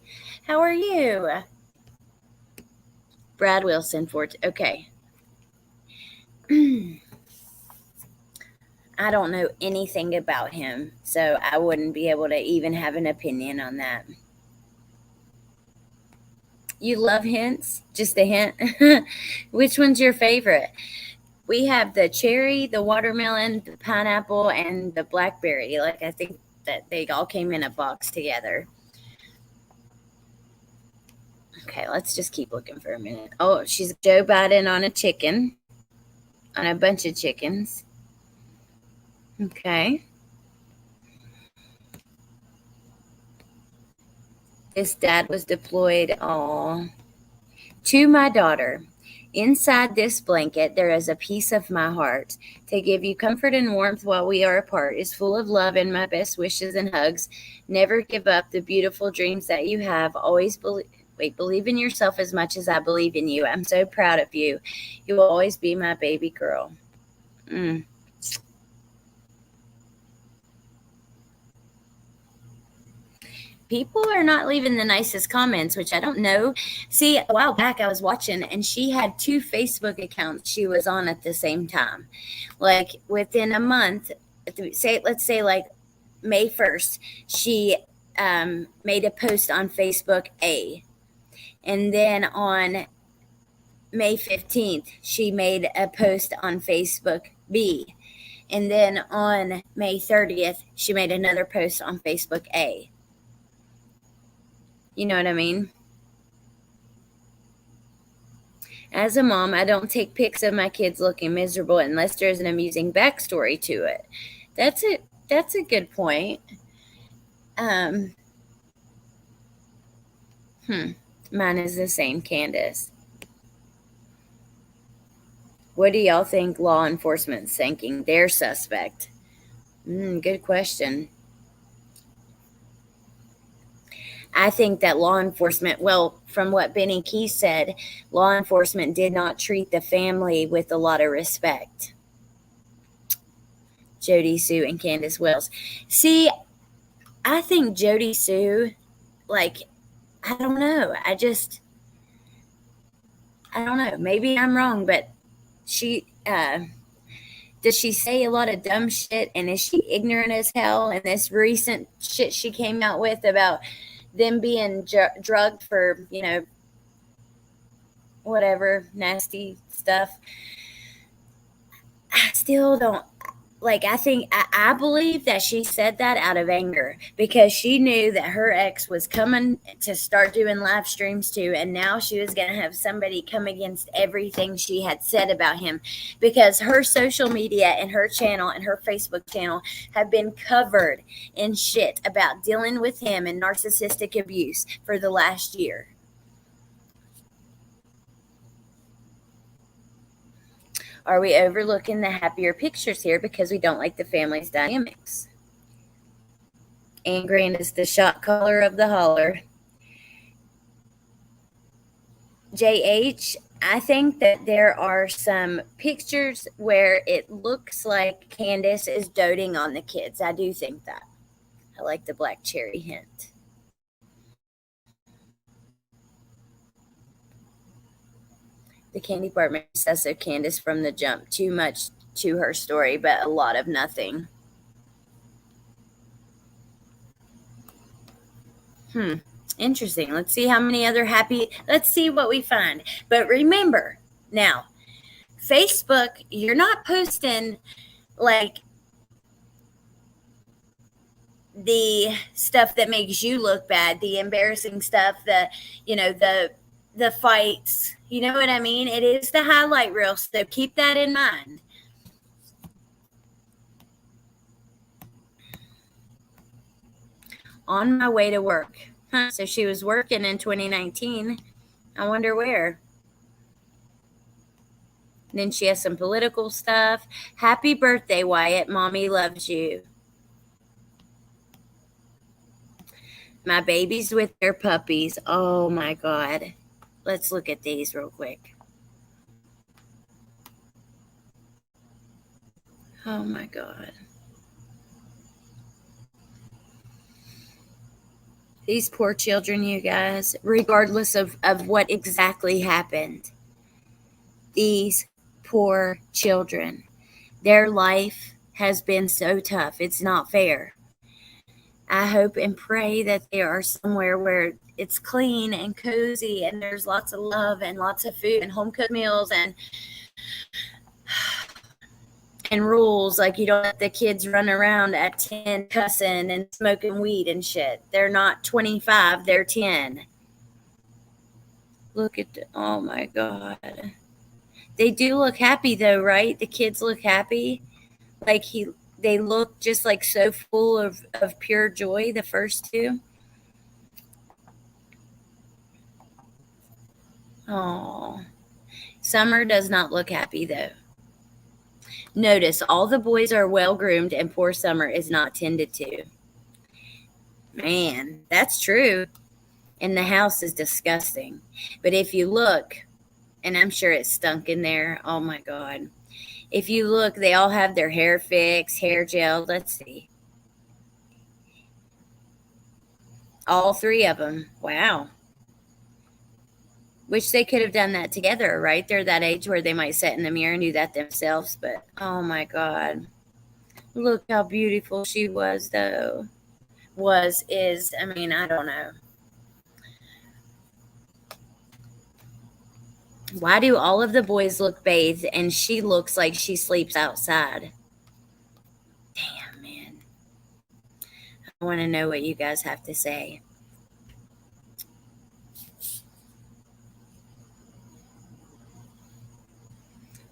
How are you? Brad Wilson. Okay. I don't know anything about him, so I wouldn't be able to even have an opinion on that. You love hints? Just a hint? Which one's your favorite? We have the cherry, the watermelon, the pineapple, and the blackberry. Like, I think that they all came in a box together. Okay, let's just keep looking for a minute. Oh, she's Joe Biden on a chicken. On a bunch of chickens. Okay. His dad was deployed. Oh. To my daughter. Inside this blanket, there is a piece of my heart. To give you comfort and warmth while we are apart is full of love and my best wishes and hugs. Never give up the beautiful dreams that you have. Always believe in yourself as much as I believe in you. I'm so proud of you. You will always be my baby girl. people are not leaving the nicest comments, which I don't know. See, a while back I was watching, and she had 2 Facebook accounts she was on at the same time. Like within a month, let's say like May 1st, she made a post on Facebook A. And then on May 15th, she made a post on Facebook B. And then on May 30th, she made another post on Facebook A. You know what I mean? As a mom, I don't take pics of my kids looking miserable unless there's an amusing backstory to it. That's a good point. Mine is the same, Candace. What do y'all think law enforcement's thinking their suspect? Good question. I think that law enforcement, well, from what Benny Key said, law enforcement did not treat the family with a lot of respect. Jody Sue and Candace Wells. See, I think Jody Sue, like, I don't know. I don't know. Maybe I'm wrong, but she, does she say a lot of dumb shit? And is she ignorant as hell? And this recent shit she came out with about them being drugged for, whatever nasty stuff. I still don't, I believe that she said that out of anger because she knew that her ex was coming to start doing live streams too. And now she was going to have somebody come against everything she had said about him because her social media and her channel and her Facebook channel have been covered in shit about dealing with him and narcissistic abuse for the last year. Are we overlooking the happier pictures here because we don't like the family's dynamics? Anne Grant is the shot caller of the holler. JH, I think that there are some pictures where it looks like Candace is doting on the kids. I do think that. I like the black cherry hint. The candy part makes sense of Candace from the jump. Too much to her story, but a lot of nothing. Interesting. Let's see how many other let's see what we find. But remember, now, Facebook, you're not posting like the stuff that makes you look bad, the embarrassing stuff, the fights. You know what I mean? It is the highlight reel, so keep that in mind. On my way to work. So she was working in 2019. I wonder where. Then she has some political stuff. Happy birthday, Wyatt. Mommy loves you. My babies with their puppies. Oh, my God. Let's look at these real quick. Oh, my God. These poor children, you guys, regardless of what exactly happened. These poor children. Their life has been so tough. It's not fair. I hope and pray that they are somewhere where it's clean and cozy and there's lots of love and lots of food and home-cooked meals and rules. Like you don't let the kids run around at 10 cussing and smoking weed and shit. They're not 25, they're 10. Look at oh my God. They do look happy though, right? The kids look happy. Like they look just like so full of pure joy, the first two. Oh, Summer does not look happy though. Notice all the boys are well groomed and poor Summer is not tended to. Man, that's true. And the house is disgusting. But if you look, and I'm sure it stunk in there. Oh my God. If you look, they all have their hair fixed, hair gel. Let's see. All 3 of them. Wow. Wish they could have done that together, right? They're that age where they might sit in the mirror and do that themselves. But, oh, my God. Look how beautiful she was, though. Is. I mean, I don't know. Why do all of the boys look bathed and she looks like she sleeps outside? Damn, man. I want to know what you guys have to say.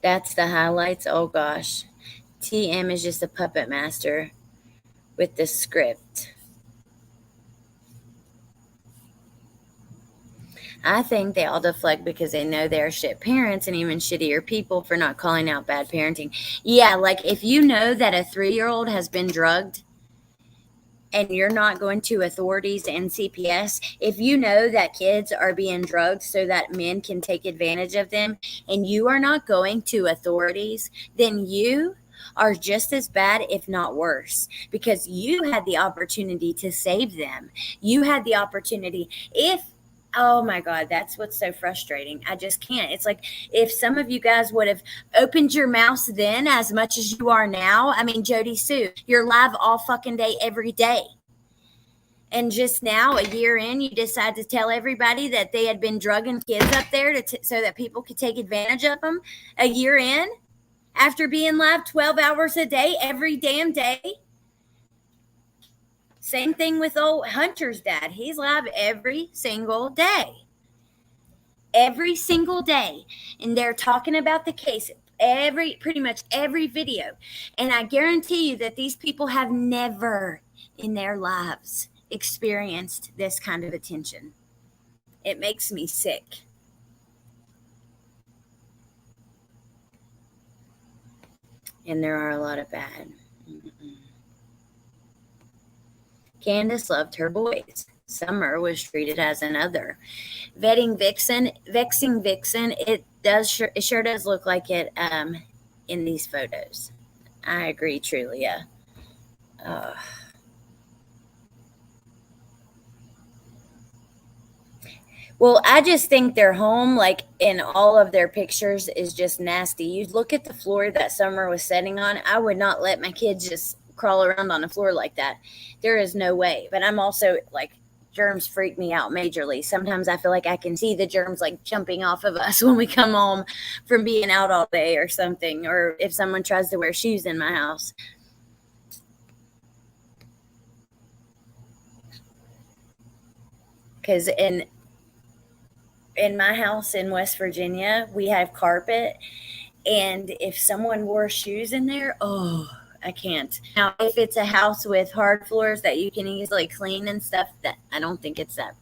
That's the highlights. Oh, gosh. TM is just a puppet master with the script. I think they all deflect because they know they're shit parents and even shittier people for not calling out bad parenting. Yeah, like if you know that a 3-year-old has been drugged and you're not going to authorities and CPS, if you know that kids are being drugged so that men can take advantage of them and you are not going to authorities, then you are just as bad, if not worse, because you had the opportunity to save them. You had the opportunity. Oh my God, that's what's so frustrating. I just can't. It's like if some of you guys would have opened your mouths then as much as you are now. I mean, Jody Sue, you're live all fucking day, every day. And just now, a year in, you decide to tell everybody that they had been drugging kids up there so that people could take advantage of them. A year in, after being live 12 hours a day, every damn day. Same thing with old Hunter's dad. He's live every single day. Every single day. And they're talking about the case pretty much every video. And I guarantee you that these people have never in their lives experienced this kind of attention. It makes me sick. And there are a lot of bad. Candace loved her boys. Summer was treated as another. Vexing Vixen, it sure does look like it in these photos. I agree, Trulia. Well, I just think their home, like in all of their pictures, is just nasty. You look at the floor that Summer was sitting on. I would not let my kids just crawl around on the floor like that. There is no way. But I'm also like, germs freak me out majorly. Sometimes I feel like I can see the germs like jumping off of us when we come home from being out all day or something, or if someone tries to wear shoes in my house. Because in my house in West Virginia, we have carpet, and if someone wore shoes in there, I can't. Now, if it's a house with hard floors that you can easily clean and stuff, that I don't think it's that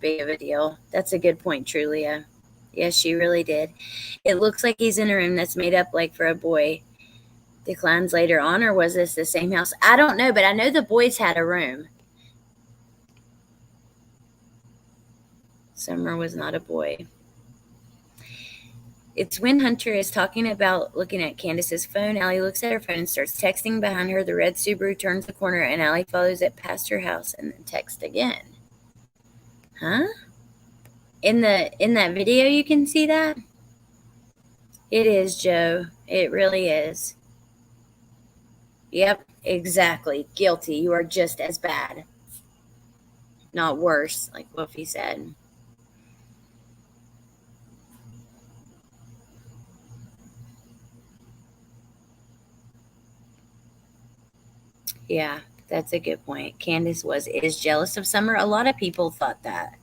big of a deal. That's a good point, Trulia. Yes, she really did. It looks like he's in a room that's made up like for a boy. Declines later on, or was this the same house? I don't know, but I know the boys had a room. Summer was not a boy. It's when Hunter is talking about looking at Candace's phone. Allie looks at her phone and starts texting behind her. The red Subaru turns the corner, and Allie follows it past her house and then texts again. Huh? In that video, you can see that? It is, Joe. It really is. Yep, exactly. Guilty. You are just as bad. Not worse, like Wolfie said. Yeah, that's a good point. Candace is jealous of Summer. A lot of people thought that.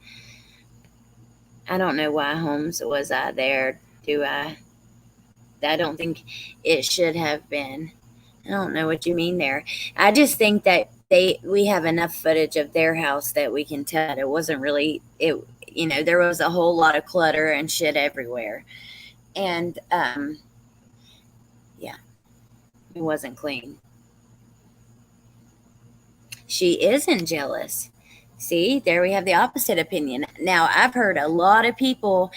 I don't know why Holmes was there. Do I? I don't think it should have been. I don't know what you mean there. I just think that we have enough footage of their house that we can tell that it wasn't really there was a whole lot of clutter and shit everywhere. And yeah, it wasn't clean. She isn't jealous. See, there we have the opposite opinion. Now, I've heard a lot of people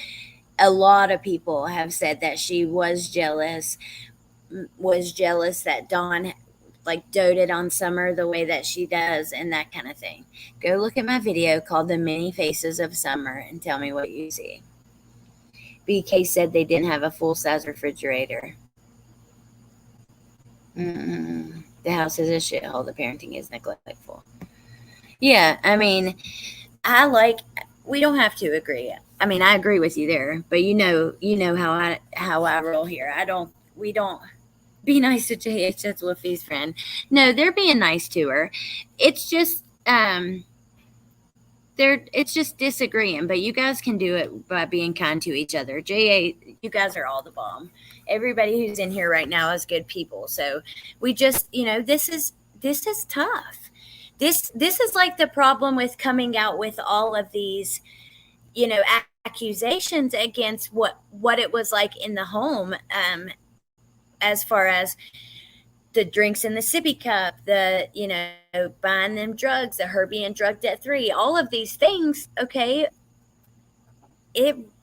have said that she was jealous that Dawn like doted on Summer the way that she does and that kind of thing. Go look at my video called The Many Faces of Summer and tell me what you see. BK said they didn't have a full-size refrigerator. The house is a shithole. The parenting is neglectful. Yeah, I mean, we don't have to agree. I mean, I agree with you there, but you know how I roll here. We don't be nice to JH. That's Wolfie's friend. No, they're being nice to her. It's just it's just disagreeing, but you guys can do it by being kind to each other. JA, you guys are all the bomb. Everybody who's in here right now is good people. So we just, this is tough. This is like the problem with coming out with all of these, accusations against what it was like in the home, as far as the drinks in the sippy cup, the, buying them drugs, the her being drugged at 3, all of these things. Okay.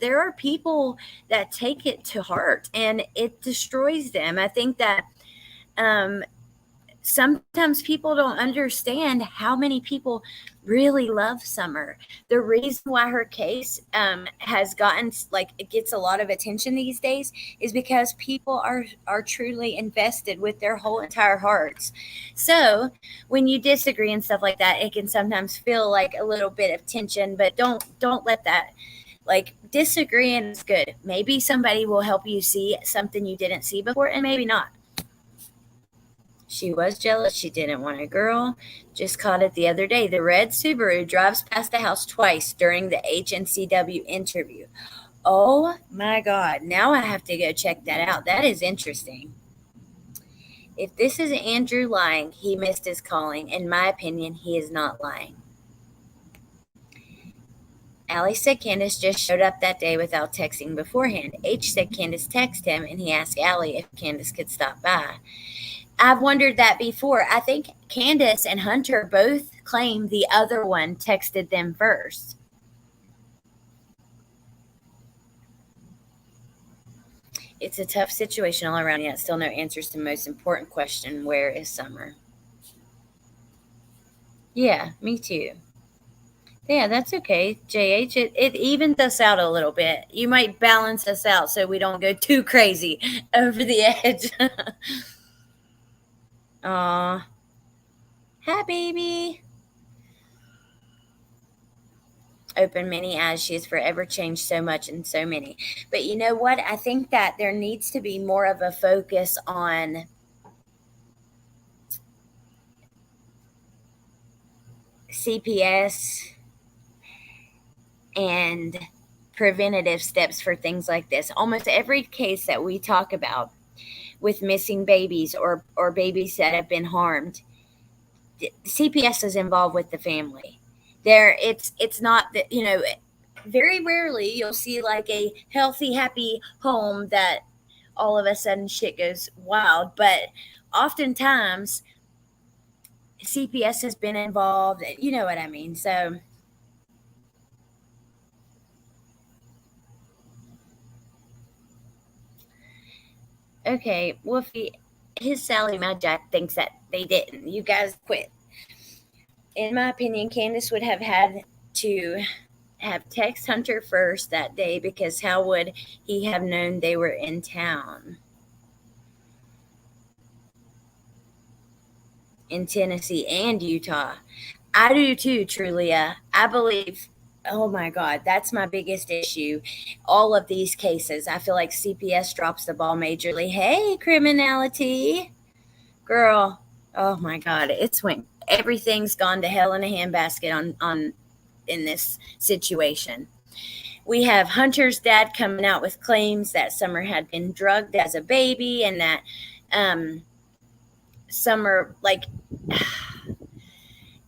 There are people that take it to heart and it destroys them. I think that, sometimes people don't understand how many people really love Summer. The reason why her case has gotten, it gets a lot of attention these days is because people are truly invested with their whole entire hearts. So when you disagree and stuff like that, it can sometimes feel like a little bit of tension, but don't let that, disagreeing is good. Maybe somebody will help you see something you didn't see before, and maybe not. She was jealous. She didn't want a girl. Just caught it the other day. The red Subaru drives past the house twice during the HNCW interview. Oh my God. Now I have to go check that out. That is interesting. If this is Andrew lying, he missed his calling. In my opinion, he is not lying. Allie said Candace just showed up that day without texting beforehand. H said Candace texted him and he asked Allie if Candace could stop by. I've wondered that before. I think Candace and Hunter both claim the other one texted them first. It's a tough situation all around, yet still no answers to the most important question: where is Summer? Yeah, me too. Yeah, that's okay, JH. It evens us out a little bit. You might balance us out so we don't go too crazy over the edge. Aw. Hi, baby. Open many eyes. She has forever changed so much and so many. But you know what? I think that there needs to be more of a focus on CPS and preventative steps for things like this. Almost every case that we talk about with missing babies or babies that have been harmed, CPS is involved with the family. It's not that, very rarely you'll see like a healthy, happy home that all of a sudden shit goes wild. But oftentimes CPS has been involved. You know what I mean? So okay, Wolfie, his Sally Mad Jack thinks that they didn't. You guys quit. In my opinion, Candace would have had to have text Hunter first that day, because how would he have known they were in town? In Tennessee and Utah. I do too, Trulia. I believe, oh my God, that's my biggest issue. All of these cases, I feel like CPS drops the ball majorly. Hey, criminality. Girl, oh my God, everything's gone to hell in a handbasket in this situation. We have Hunter's dad coming out with claims that Summer had been drugged as a baby, and that Summer,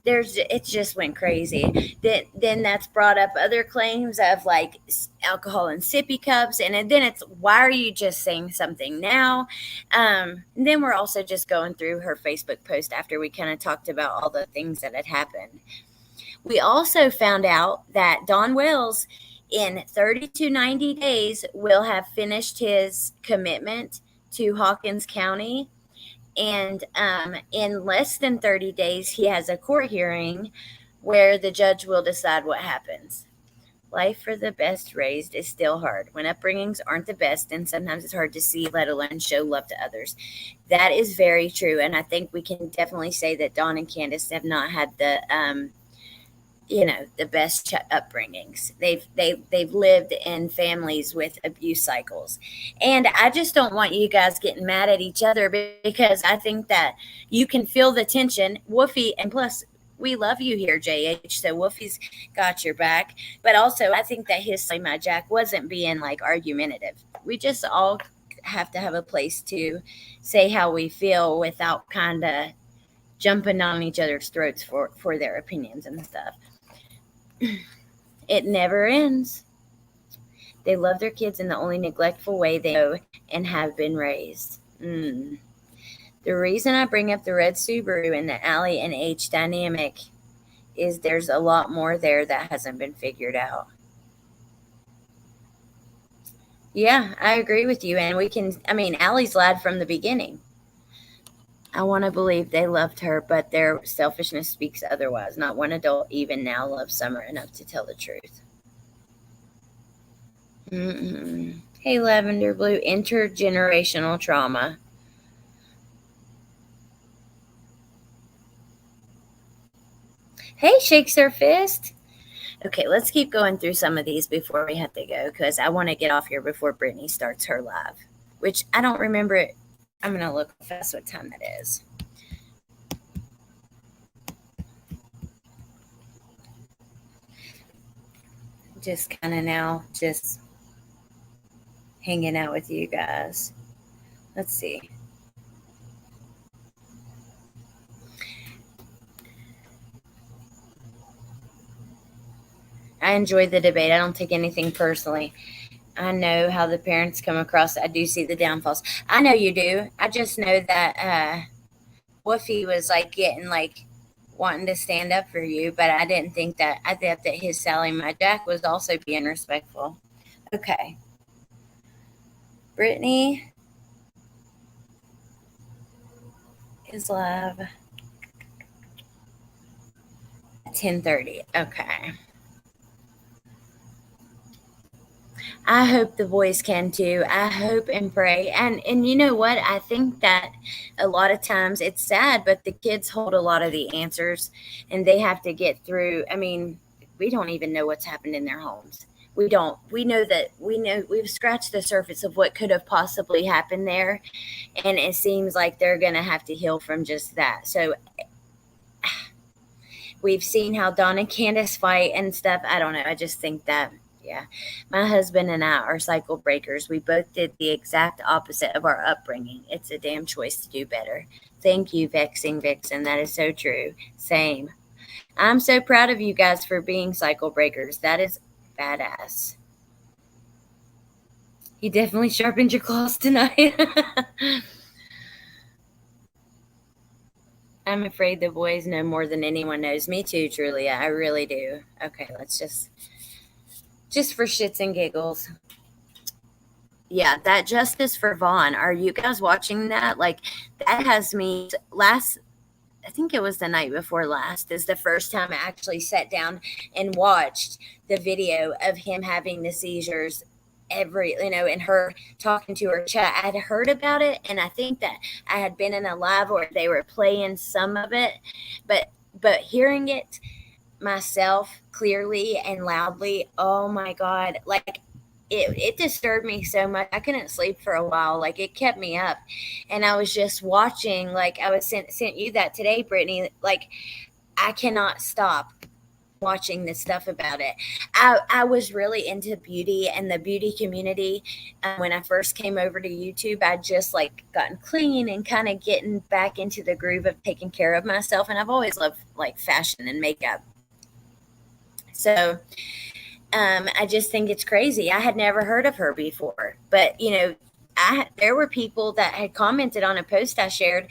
it just went crazy. Then that's brought up other claims of like alcohol in sippy cups, and then it's, why are you just saying something now? Then we're also just going through her Facebook post after we kind of talked about all the things that had happened. We also found out that Don Wells, in 30 to 90 days, will have finished his commitment to Hawkins County. And in less than 30 days, he has a court hearing where the judge will decide what happens. Life for the best raised is still hard. When upbringings aren't the best, and sometimes it's hard to see, let alone show love to others. That is very true. And I think we can definitely say that Dawn and Candace have not had the the best upbringings. They've lived in families with abuse cycles, and I just don't want you guys getting mad at each other, because I think that you can feel the tension. Wolfie, and plus we love you here, JH, so Wolfie's got your back. But also I think that his my Jack wasn't being like argumentative. We just all have to have a place to say how we feel without kind of jumping on each other's throats for their opinions and stuff. It never ends. They love their kids in the only neglectful way they know and have been raised. The reason I bring up the red Subaru and the Allie and H dynamic is there's a lot more there that hasn't been figured out. Yeah, I agree with you. And Allie's lied from the beginning. I want to believe they loved her, but their selfishness speaks otherwise. Not one adult even now loves Summer enough to tell the truth. Hey, Lavender Blue, intergenerational trauma. Hey, Shakes Her Fist. Okay, let's keep going through some of these before we have to go, because I want to get off here before Brittany starts her live, which I don't remember it. I'm going to look fast what time that is. Just kind of now, just hanging out with you guys. Let's see. I enjoy the debate. I don't take anything personally. I know how the parents come across. I do see the downfalls. I know you do. I just know that Woofy was getting wanting to stand up for you, but I didn't think that. I thought that his Sally My Jack was also being respectful. Okay. Brittany is live at 10:30. Okay. I hope the boys can too. I hope and pray. And you know what? I think that a lot of times it's sad, but the kids hold a lot of the answers, and they have to get through. We don't even know what's happened in their homes. We don't. We know we've scratched the surface of what could have possibly happened there, and it seems like they're going to have to heal from just that. So we've seen how Dawn and Candace fight and stuff. I don't know. I just think that, yeah, my husband and I are cycle breakers. We both did the exact opposite of our upbringing. It's a damn choice to do better. Thank you, Vexing Vixen. That is so true. Same. I'm so proud of you guys for being cycle breakers. That is badass. You definitely sharpened your claws tonight. I'm afraid the boys know more than anyone knows. Me too, truly. I really do. Okay, let's just for shits and giggles. Yeah, that Justice for Vaughn. Are you guys watching that? That has me I think it was the night before last is the first time I actually sat down and watched the video of him having the seizures and her talking to her chat. I had heard about it, and I think that I had been in a live where they were playing some of it, but hearing it myself clearly and loudly, oh my God, it disturbed me so much. I couldn't sleep for a while. It kept me up, and I was just watching. I was sent you that today, Brittany. I cannot stop watching this stuff about it. I was really into beauty and the beauty community when I first came over to YouTube. I just gotten clean and kind of getting back into the groove of taking care of myself, and I've always loved fashion and makeup. So I just think it's crazy. I had never heard of her before, but there were people that had commented on a post I shared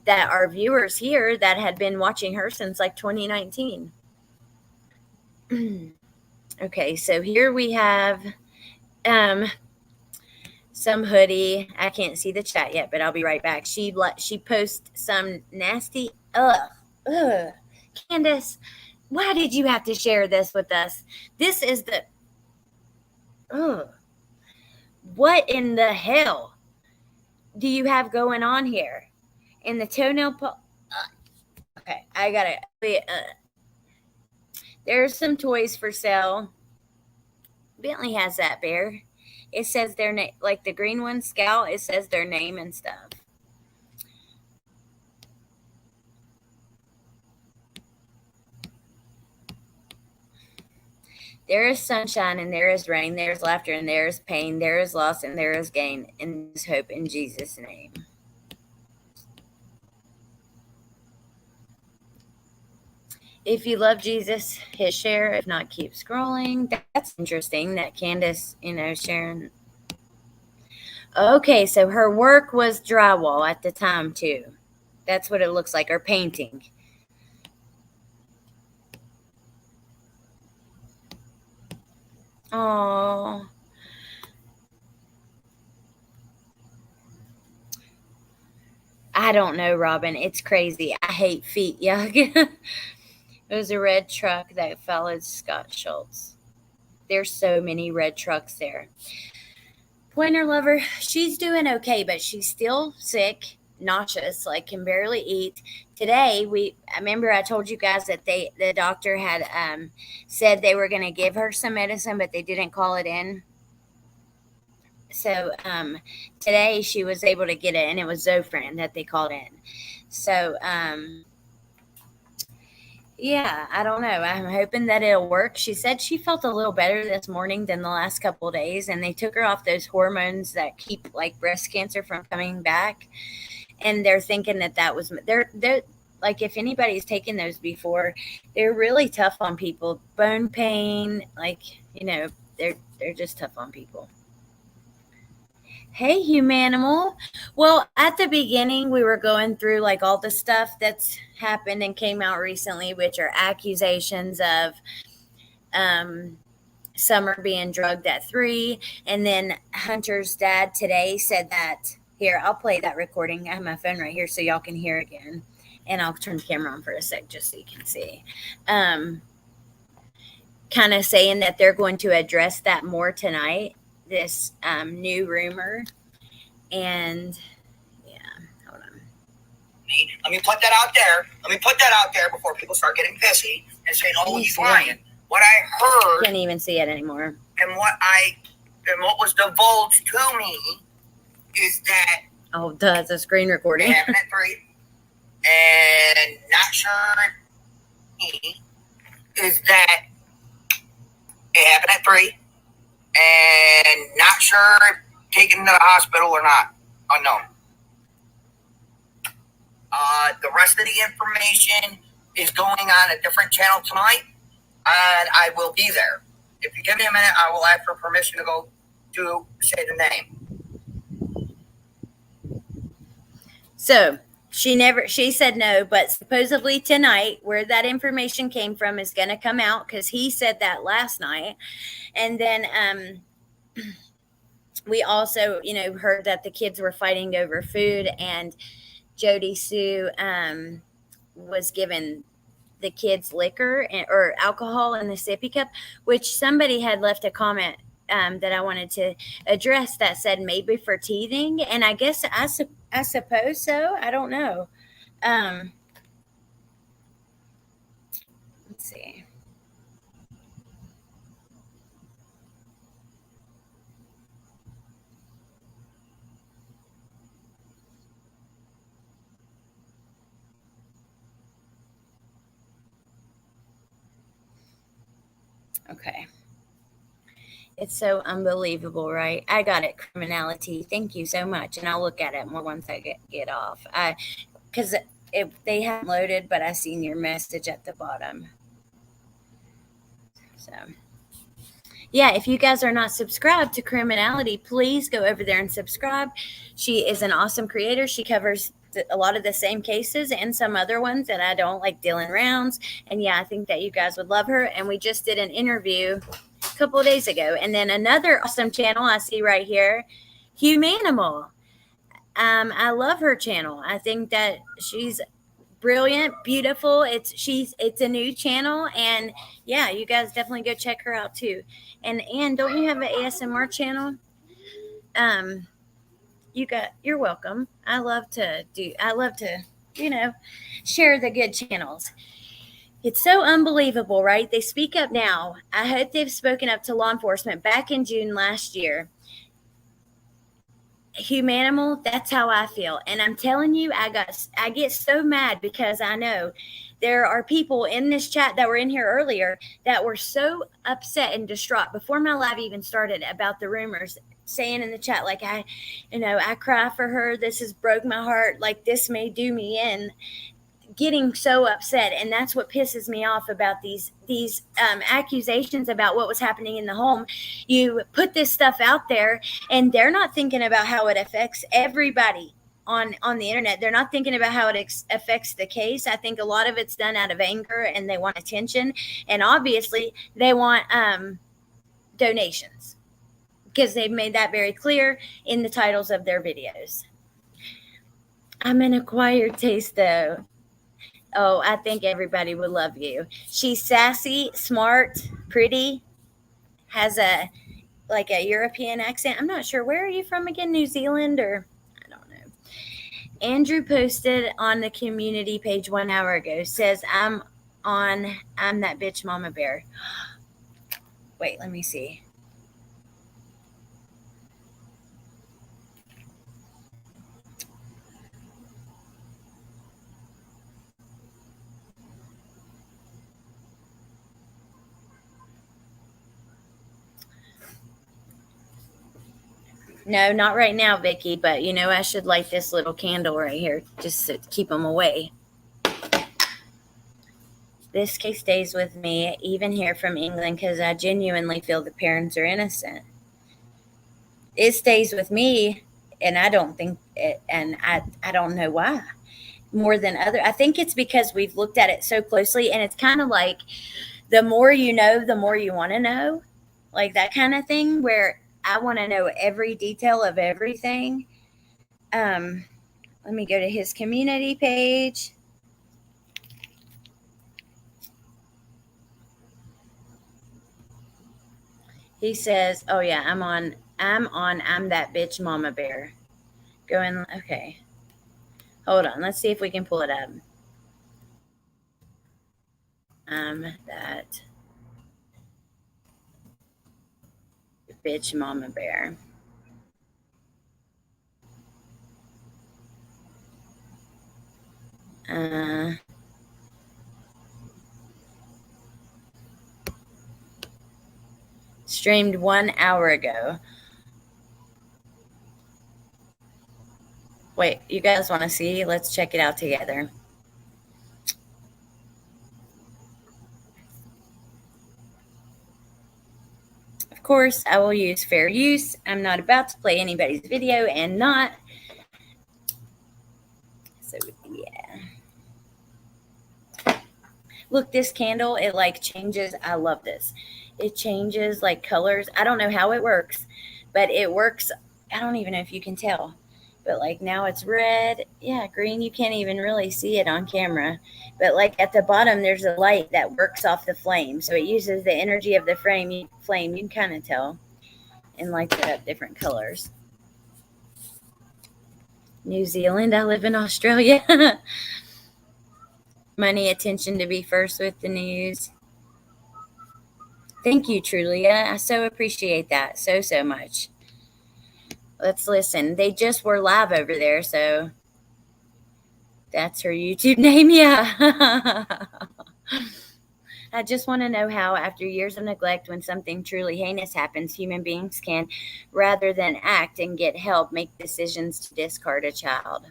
that are viewers here that had been watching her since 2019. Okay, so here we have some hoodie. I can't see the chat yet, but I'll be right back. She posts some nasty. Ugh. Candace, why did you have to share this with us? This is the. Ugh. What in the hell do you have going on here? In the toenail okay, I got it. There's some toys for sale. Bentley has that bear. It says their name, like the green one, Scout. It says their name and stuff. There is sunshine and there is rain. There is laughter and there is pain. There is loss and there is gain. And there is hope in Jesus' name. If you love Jesus, hit share. If not, keep scrolling. That's interesting that Candace, sharing. Okay, so her work was drywall at the time, too. That's what it looks like, or painting. Oh. I don't know, Robin. It's crazy. I hate feet. Yuck. It was a red truck that followed Scott Schultz. There's so many red trucks there. Pointer lover, she's doing okay, but she's still sick, nauseous, like can barely eat. Today, I remember I told you guys that the doctor had said they were going to give her some medicine, but they didn't call it in. So today she was able to get it, and it was Zofran that they called in. So yeah, I don't know. I'm hoping that it'll work. She said she felt a little better this morning than the last couple of days, and they took her off those hormones that keep like breast cancer from coming back. And they're thinking that was they're like, if anybody's taken those before, they're really tough on people. Bone pain, like, they're just tough on people. Hey, Humanimal. Well, at the beginning, we were going through like all the stuff that's happened and came out recently, which are accusations of Summer being drugged at 3. And then Hunter's dad today said that, here, I'll play that recording. I have my phone right here so y'all can hear again. And I'll turn the camera on for a sec just so you can see. Kind of saying that they're going to address that more tonight. This new rumor, and yeah, hold on. Let me put that out there before people start getting pissy and saying, "Oh, he's lying." What I heard, can't even see it anymore. And what was divulged to me is that it's a screen recording. It happened at 3, and not sure is that it happened at 3. And not sure if taken to the hospital or not. Unknown. The rest of the information is going on a different channel tonight, and I will be there. If you give me a minute, I will ask for permission to go to say the name. So she said no, but supposedly tonight, where that information came from is going to come out, because he said that last night. And then we also, heard that the kids were fighting over food, and Jody Sue was giving the kids liquor or alcohol in the sippy cup, which somebody had left a comment that I wanted to address that said maybe for teething. And I guess I suppose so. I don't know. Let's see. Okay. It's so unbelievable, right? I got it. Criminality. Thank you so much. And I'll look at it more once I get off. Because they haven't loaded, but I seen your message at the bottom. So, yeah, if you guys are not subscribed to Criminality, please go over there and subscribe. She is an awesome creator. She covers a lot of the same cases and some other ones that I don't, like Dylan Rounds. And yeah, I think that you guys would love her. And we just did an interview a couple of days ago. And then another awesome channel I see right here, Humanimal. I love her channel. I think that she's brilliant, beautiful. It's a new channel, and yeah, you guys definitely go check her out too. And don't you have an ASMR channel? You're welcome. I love to, share the good channels. It's so unbelievable, right? They speak up now. I hope they've spoken up to law enforcement back in June last year. Humanimal, that's how I feel. And I'm telling you, I get so mad because I know there are people in this chat that were in here earlier that were so upset and distraught before my live even started about the rumors, saying in the chat, like, I cry for her. This has broke my heart. Like, this may do me in. Getting so upset, and that's what pisses me off about these accusations about what was happening in the home. You put this stuff out there, and they're not thinking about how it affects everybody on the internet. They're not thinking about how it affects the case. I think a lot of it's done out of anger, and they want attention, and obviously they want donations, because they've made that very clear in the titles of their videos. I'm an acquired taste, though. Oh, I think everybody would love you. She's sassy, smart, pretty, has a European accent. I'm not sure. Where are you from again? New Zealand, or I don't know. Andrew posted on the community page 1 hour ago, says, I'm that bitch mama bear. Wait, let me see. No, not right now, Vicky, but I should light this little candle right here just to keep them away. This case stays with me, even here from England, because I genuinely feel the parents are innocent. It stays with me, and I don't think it, and I don't know why more than other. I think it's because we've looked at it so closely, and it's kind of like the more you know, the more you want to know, like that kind of thing, where I want to know every detail of everything. Let me go to his community page. He says, oh yeah, I'm that bitch mama bear. Going, okay. Hold on, let's see if we can pull it up. That bitch mama bear. Streamed 1 hour ago. Wait, you guys want to see? Let's check it out together. Of course, I will use fair use. I'm not about to play anybody's video and not. So, yeah. Look, this candle, it like changes. I love this. It changes like colors. I don't know how it works, but it works. I don't even know if you can tell, but like now it's red. Yeah, green. You can't even really see it on camera, but like at the bottom, there's a light that works off the flame. So it uses the energy of the flame. You can kind of tell, and lights it up different colors. New Zealand. I live in Australia. Money, attention to be first with the news. Thank you, Trulia. I so appreciate that so much. Let's listen. They just were live over there, so that's her YouTube name. Yeah. I just want to know how, after years of neglect, when something truly heinous happens, human beings can, rather than act and get help, make decisions to discard a child.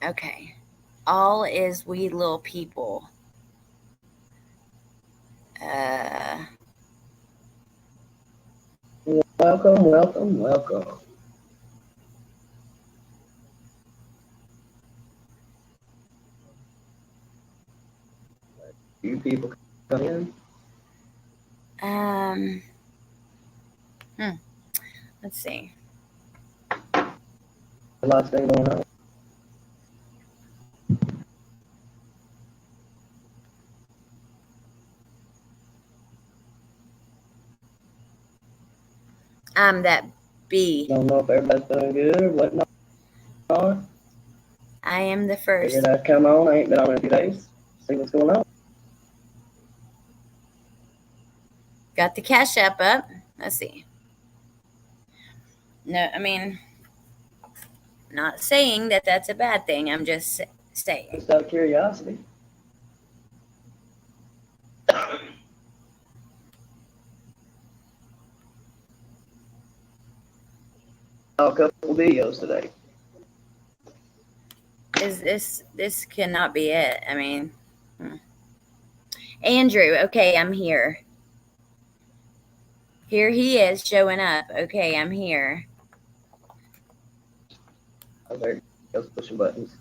Okay. All is we little people. Welcome. You people come in? Let's see. A lot's been going on. I'm that B. Don't know if everybody's doing good or whatnot. I am the first. Figured I'd come on. I ain't been on in a few days. See what's going on. Got the Cash App up. Let's see. No, I mean, not saying that that's a bad thing. I'm just saying. Just out of curiosity. A couple videos today. This cannot be it. I mean, Andrew, okay, I'm here. Here he is showing up. Okay, I'm here. Oh, there he goes pushing buttons.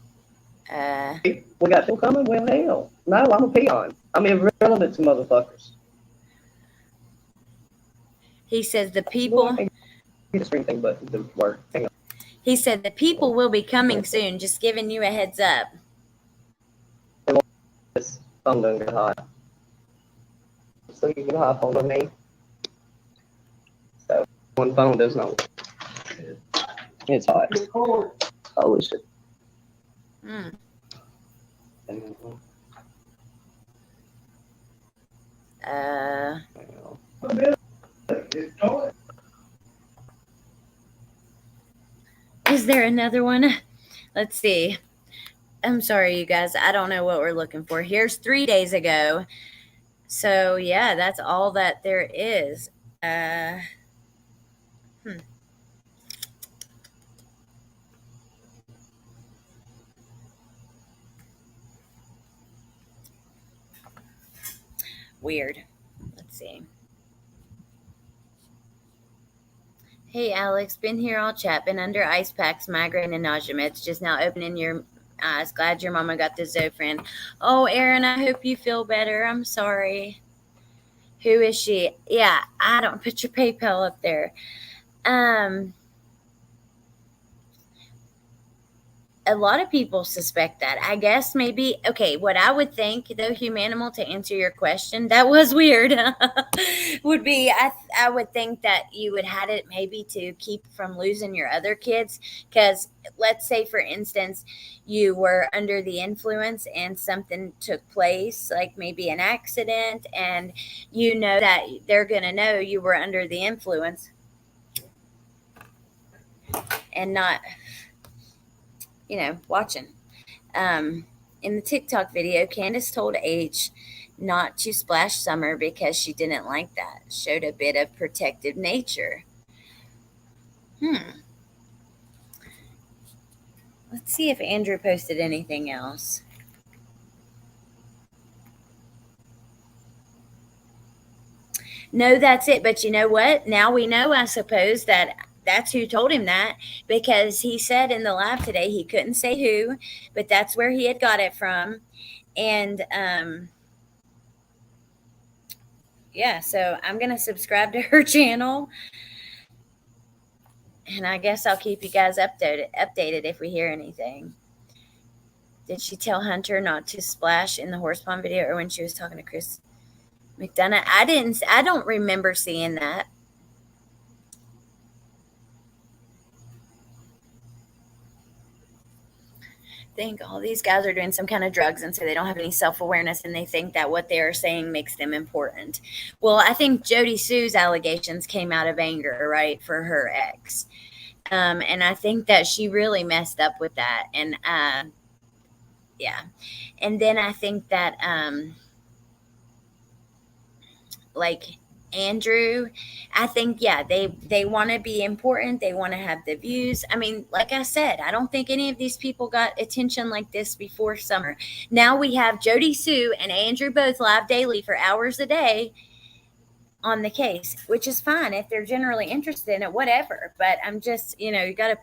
We got people coming? Well, hell. No, I'm a peon. I'm irrelevant to motherfuckers. He says the people. Get the screen thing button to work. Hang on. He said the people will be coming soon. Just giving you a heads up. This phone doesn't get hot. So you can hop on with me. So one phone does not. It's hot. Holy shit. Is there another one? Let's see. I'm sorry, you guys. I don't know what we're looking for. Here's 3 days ago. So, yeah, that's all that there is. Weird. Let's see. Hey, Alex. Been here all chat. Been under ice packs, migraine, and nausea meds. Just now opening your eyes. Glad your mama got the Zofran. Oh, Erin, I hope you feel better. I'm sorry. Who is she? Yeah, I don't put your PayPal up there. A lot of people suspect that. I guess maybe, okay, what I would think, though, Humanimal, to answer your question, that was weird, would be, I would think that you would had it maybe to keep from losing your other kids. Because let's say, for instance, you were under the influence and something took place, like maybe an accident, and you know that they're going to know you were under the influence and not, watching. In the TikTok video, Candace told H not to splash Summer because she didn't like that. Showed a bit of protective nature. Let's see if Andrew posted anything else. No, that's it. But you know what? Now we know, I suppose, that that's who told him that, because he said in the live today he couldn't say who, but that's where he had got it from. And yeah, so I'm going to subscribe to her channel. And I guess I'll keep you guys updated if we hear anything. Did she tell Hunter not to splash in the horse pond video, or when she was talking to Chris McDonough? I don't remember seeing that. Think all these guys are doing some kind of drugs, and so they don't have any self-awareness, and they think that what they are saying makes them important. Well, I think Jody Sue's allegations came out of anger, right, for her ex. And I think that she really messed up with that. And yeah. And then I think that like Andrew, I think, yeah, they want to be important. They want to have the views. I mean, like I said, I don't think any of these people got attention like this before Summer. Now we have Jody Sue and Andrew both live daily for hours a day on the case, which is fine if they're generally interested in it, whatever. But I'm just, you got to,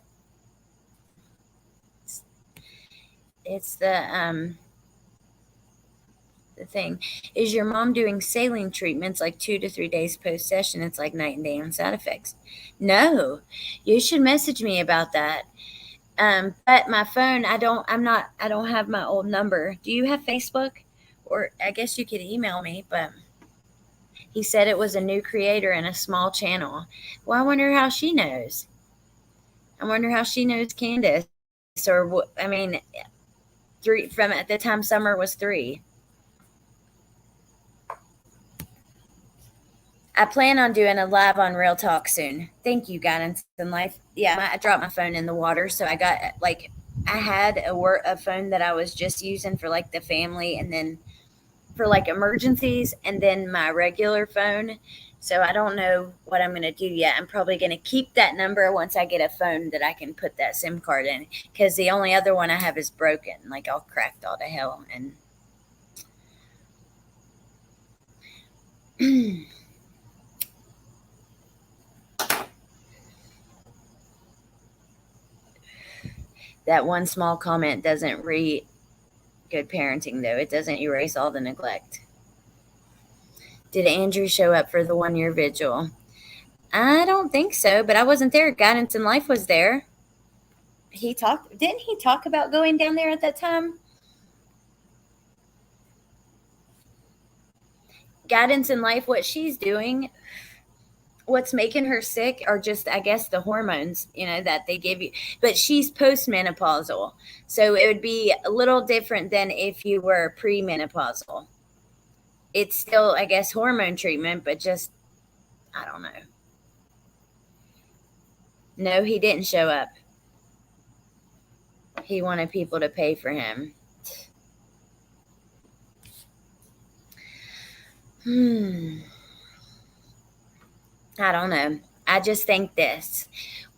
it's the, the thing. Is your mom doing saline treatments like 2 to 3 days post session? It's like night and day on side effects. No, you should message me about that. But my phone, I don't have my old number. Do you have Facebook? Or I guess you could email me, but he said it was a new creator and a small channel. Well, I wonder how she knows. I wonder how she knows Candace. Or what? I mean, 3 from at the time Summer was 3. I plan on doing a live on Real Talk soon. Thank you, Guidance in Life. Yeah, I dropped my phone in the water, so I got like I had a phone that I was just using for like the family, and then for like emergencies, and then my regular phone. So I don't know what I'm going to do yet. I'm probably going to keep that number once I get a phone that I can put that SIM card in, because the only other one I have is broken, like all cracked all to hell. And that one small comment doesn't read good parenting, though. It doesn't erase all the neglect. Did Andrew show up for the 1-year vigil? I don't think so, but I wasn't there. Guidance in Life was there. Didn't he talk about going down there at that time? Guidance in Life, what she's doing, what's making her sick are just, I guess, the hormones, that they give you. But she's postmenopausal. So it would be a little different than if you were premenopausal. It's still, I guess, hormone treatment, but just, I don't know. No, he didn't show up. He wanted people to pay for him. I don't know. I just think this.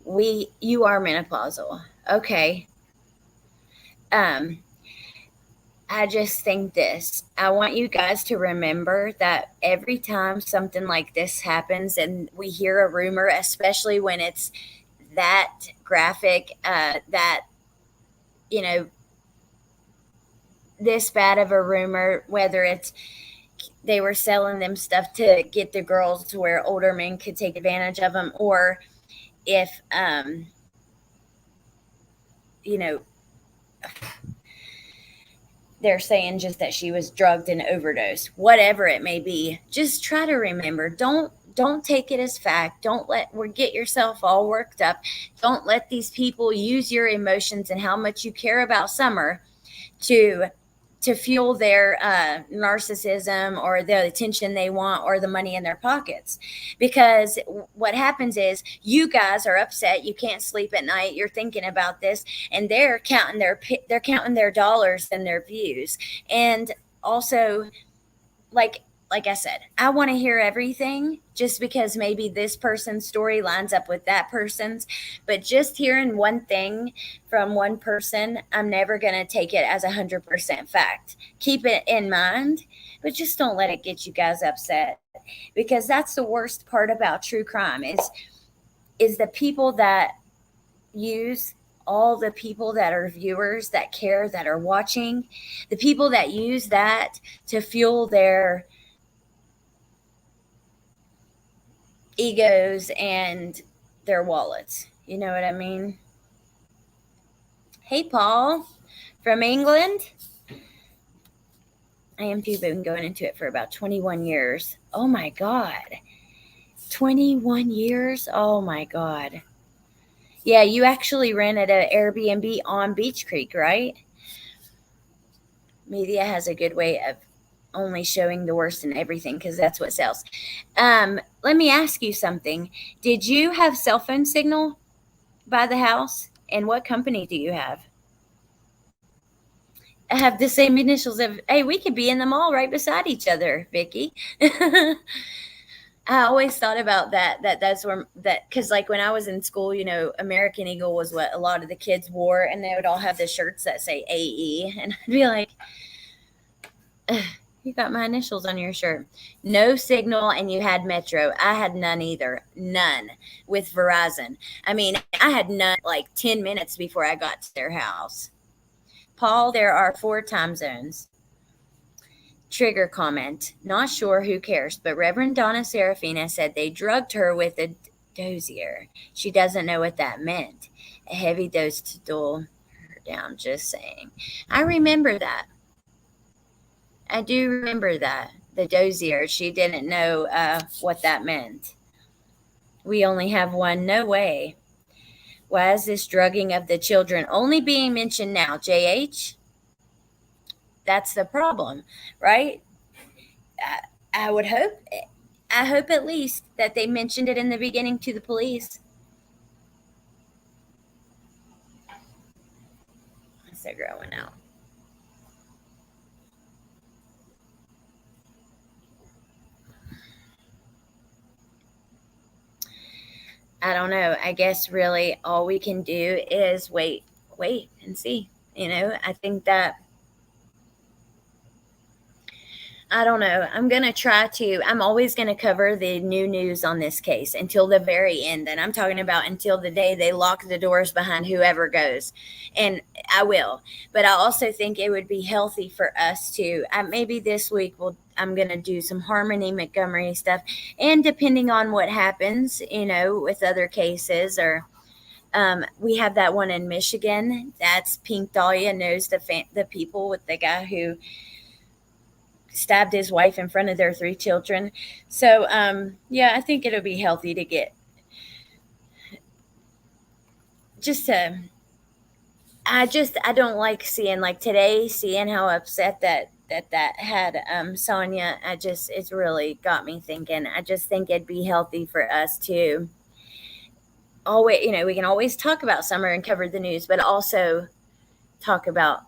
You are menopausal. Okay. I just think this. I want you guys to remember that every time something like this happens and we hear a rumor, especially when it's that graphic, that, this bad of a rumor, whether it's they were selling them stuff to get the girls to where older men could take advantage of them, or if, they're saying just that she was drugged and overdosed, whatever it may be. Just try to remember, don't take it as fact. Don't get yourself all worked up. Don't let these people use your emotions and how much you care about Summer to fuel their narcissism or the attention they want or the money in their pockets. Because what happens is you guys are upset. You can't sleep at night. You're thinking about this, and they're counting their dollars and their views. And also, like I said, I want to hear everything, just because maybe this person's story lines up with that person's. But just hearing one thing from one person, I'm never going to take it as 100% fact. Keep it in mind, but just don't let it get you guys upset, because that's the worst part about true crime is the people that use, all the people that are viewers, that care, that are watching, the people that use that to fuel their egos and their wallets. You know what I mean? Hey, Paul from England. I am too, been going into it for about 21 years. Oh my God. 21 years? Oh my God. Yeah, you actually rented an Airbnb on Beach Creek, right? Media has a good way of only showing the worst in everything, because that's what sells. Let me ask you something. Did you have cell phone signal by the house? And what company do you have? I have the same initials of, hey, we could be in the mall right beside each other, Vicky. I always thought about that's where that, because like when I was in school, American Eagle was what a lot of the kids wore, and they would all have the shirts that say AE, and I'd be like, you got my initials on your shirt. No signal, and you had Metro. I had none either. None with Verizon. I mean, I had none like 10 minutes before I got to their house. Paul, there are 4 time zones. Trigger comment. Not sure, who cares? But Reverend Donna Serafina said they drugged her with a dozier. She doesn't know what that meant. A heavy dose to dull her down, just saying. I remember that. I do remember that. The dozier. She didn't know what that meant. We only have one. No way. Why is this drugging of the children only being mentioned now? JH? That's the problem, right? I would hope. I hope at least that they mentioned it in the beginning to the police. As they're growing out. I don't know. I guess really all we can do is wait and see. I think that, I don't know. I'm always going to cover the new news on this case until the very end. And I'm talking about until the day they lock the doors behind whoever goes. And I will. But I also think it would be healthy for us to, maybe this week I'm going to do some Harmony Montgomery stuff. And depending on what happens, with other cases, or we have that one in Michigan. That's Pink Dahlia knows the people with the guy who stabbed his wife in front of their 3 children. So, yeah, I think it'll be healthy to get I don't like seeing, like today, seeing how upset that had Sonia. It's really got me thinking. I just think it'd be healthy for us to always, we can always talk about Summer and cover the news, but also talk about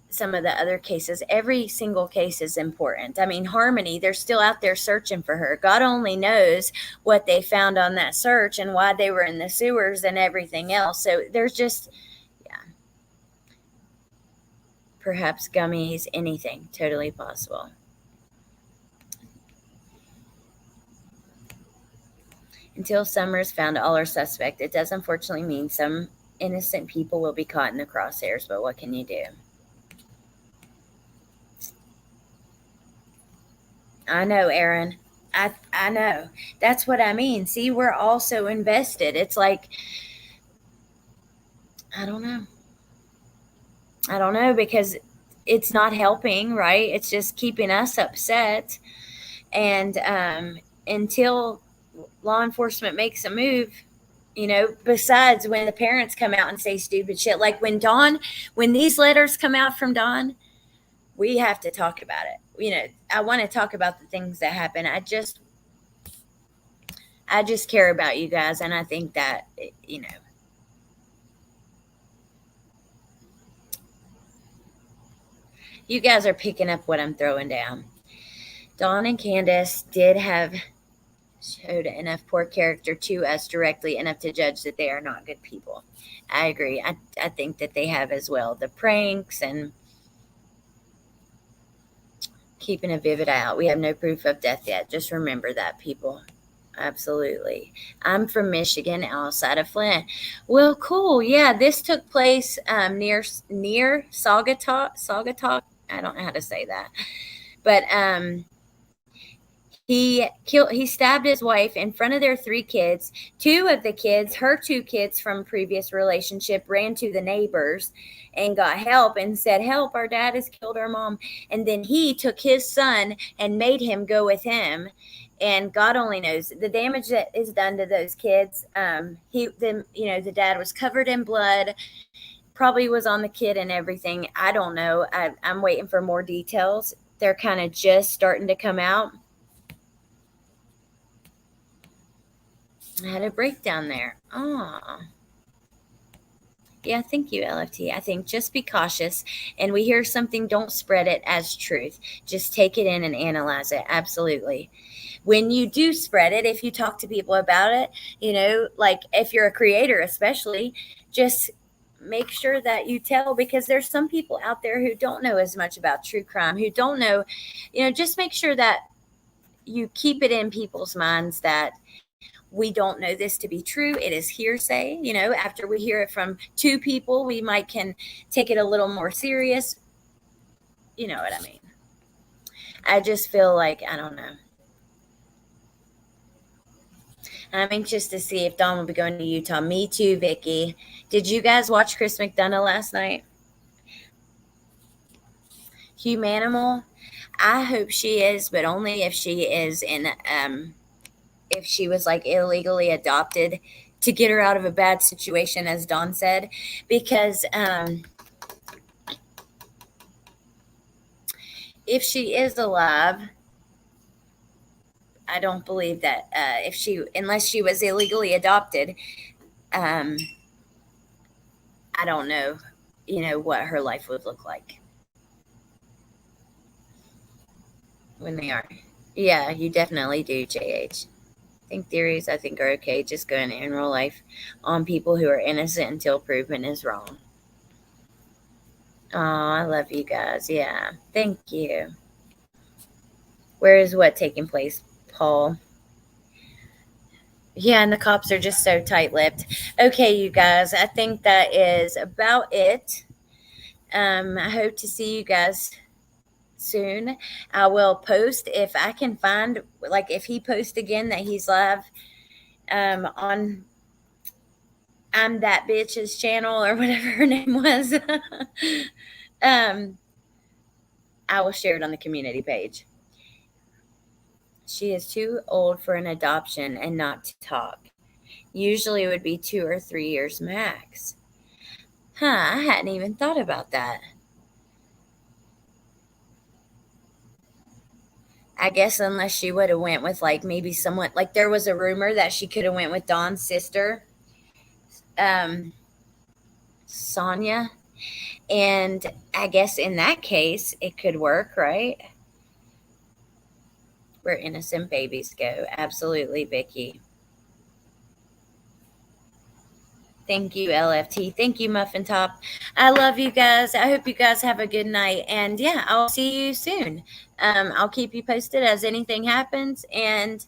some of the other cases. Every single case is important. I mean, Harmony, they're still out there searching for her. God only knows what they found on that search and why they were in the sewers and everything else. So there's just, perhaps gummies, anything, totally possible. Until Summers found all her suspect, it does unfortunately mean some innocent people will be caught in the crosshairs, but what can you do? I know, Aaron. I know. That's what I mean. See, we're all so invested. It's like, I don't know, because it's not helping, right? It's just keeping us upset. And until law enforcement makes a move, besides when the parents come out and say stupid shit, like when these letters come out from Dawn, we have to talk about it. I want to talk about the things that happen. I just care about you guys. And I think that, you guys are picking up what I'm throwing down. Dawn and Candace showed enough poor character to us directly enough to judge that they are not good people. I agree. I think that they have as well. The pranks and keeping a vivid eye out. We have no proof of death yet. Just remember that, people. Absolutely. I'm from Michigan, outside of Flint. Well, cool. Yeah, this took place near Saugatuck. I don't know how to say that. But he stabbed his wife in front of their 3 kids. 2 of the kids, her 2 kids from previous relationship, ran to the neighbors and got help and said, "Help, our dad has killed our mom." And then he took his son and made him go with him. And God only knows the damage that is done to those kids. The dad was covered in blood, probably was on the kid and everything. I don't know. I'm waiting for more details. They're kind of just starting to come out. I had a breakdown there. Oh. Yeah, thank you, LFT. I think just be cautious. And we hear something, don't spread it as truth. Just take it in and analyze it. Absolutely. When you do spread it, if you talk to people about it, like if you're a creator especially, just make sure that you tell, because there's some people out there who don't know as much about true crime, who don't know, just make sure that you keep it in people's minds that we don't know this to be true. It is hearsay. After we hear it from 2 people, we can take it a little more serious. You know what I mean? I just feel like, I don't know. I'm anxious to see if Dawn will be going to Utah. Me too, Vicky. Did you guys watch Chris McDonough last night? Humanimal? I hope she is, but only if she is if she was like illegally adopted to get her out of a bad situation, as Dawn said, because if she is alive, I don't believe that unless she was illegally adopted, I don't know, what her life would look like when they are. Yeah, you definitely do, JH. I think theories, I think, are okay. Just going in real life on people who are innocent until proven is wrong. Oh, I love you guys. Yeah, thank you. Where is what taking place, Paul? Yeah, and the cops are just so tight-lipped. Okay, you guys, I think that is about it. I hope to see you guys soon. I will post if I can find, like, if he posts again that he's live on I'm That Bitch's channel or whatever her name was. I will share it on the community page. She is too old for an adoption and not to talk. Usually it would be 2 or 3 years max. Huh, I hadn't even thought about that. I guess unless she would have went with like maybe someone, like there was a rumor that she could have went with Dawn's sister, Sonia. And I guess in that case, it could work, right? Where innocent babies go. Absolutely, Vicky. Thank you, LFT. Thank you, Muffin Top. I love you guys. I hope you guys have a good night. And yeah, I'll see you soon. I'll keep you posted as anything happens. And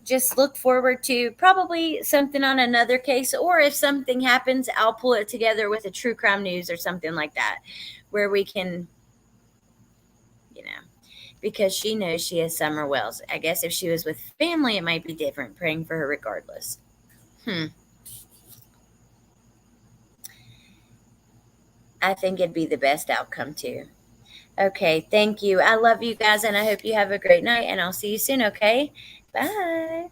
just look forward to probably something on another case. Or if something happens, I'll pull it together with a true crime news or something like that. Where we can, because she knows she has Summer Wells. I guess if she was with family, it might be different. Praying for her regardless. I think it'd be the best outcome too. Okay, thank you. I love you guys, and I hope you have a great night, and I'll see you soon, okay? Bye.